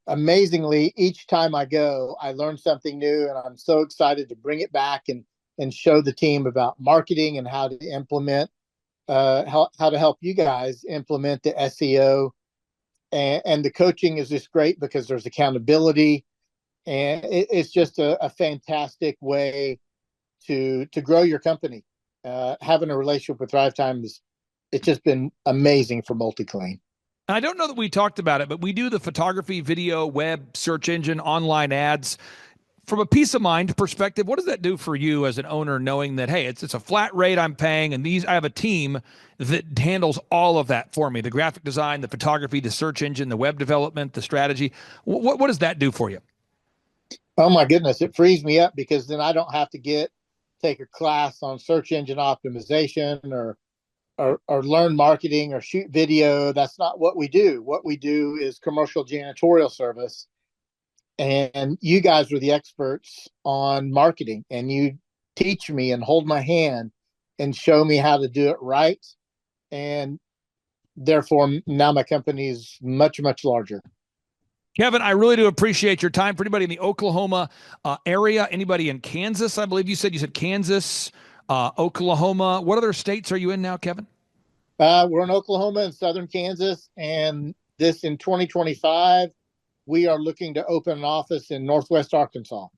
amazingly, each time I go, I learn something new, and I'm so excited to bring it back and show the team about marketing and how to implement, how to help you guys implement the SEO. And the coaching is just great because there's accountability, and it's just a fantastic way to grow your company. Having a relationship with Thrivetime it's just been amazing for MultiClean. I don't know that we talked about it, but we do the photography, video, web, search engine, online ads. From a peace of mind perspective, what does that do for you as an owner, knowing that, hey, it's a flat rate I'm paying, and I have a team that handles all of that for me, the graphic design, the photography, the search engine, the web development, the strategy. What does that do for you? Oh my goodness, it frees me up because then I don't have to take a class on search engine optimization or learn marketing or shoot video. That's not what we do. What we do is commercial janitorial service. And you guys are the experts on marketing, and you teach me and hold my hand and show me how to do it right. And therefore, now my company is much, much larger. Kevin, I really do appreciate your time. For anybody in the Oklahoma area, anybody in Kansas, I believe you said Kansas, Oklahoma. What other states are you in now, Kevin? We're in Oklahoma and southern Kansas, and this in 2025, we are looking to open an office in Northwest Arkansas.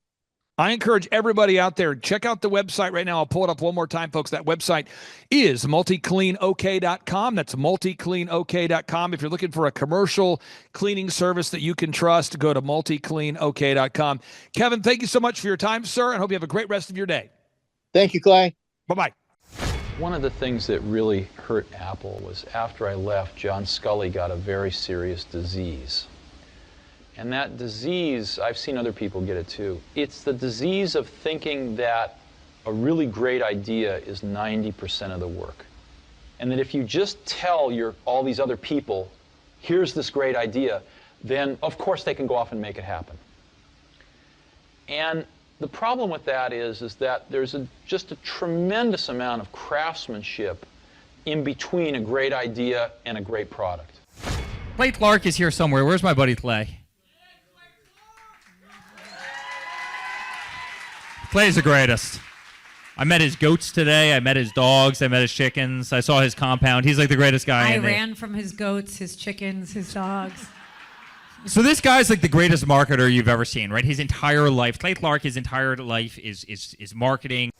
I encourage everybody out there, check out the website right now. I'll pull it up one more time, folks. That website is multicleanok.com. That's multicleanok.com. If you're looking for a commercial cleaning service that you can trust, go to multicleanok.com. Kevin, thank you so much for your time, sir, and hope you have a great rest of your day. Thank you, Clay. Bye-bye. One of the things that really hurt Apple was after I left, John Scully got a very serious disease. And that disease, I've seen other people get it too. It's the disease of thinking that a really great idea is 90% of the work. And that if you just tell all these other people, here's this great idea, then of course they can go off and make it happen. And the problem with that is that there's just a tremendous amount of craftsmanship in between a great idea and a great product. Clay Clark is here somewhere. Where's my buddy Clay? Clay's the greatest. I met his goats today. I met his dogs. I met his chickens. I saw his compound. He's like the greatest guy. I ran from his goats, his chickens, his dogs. So this guy's like the greatest marketer you've ever seen, right? His entire life, Clay Clark, his entire life is marketing.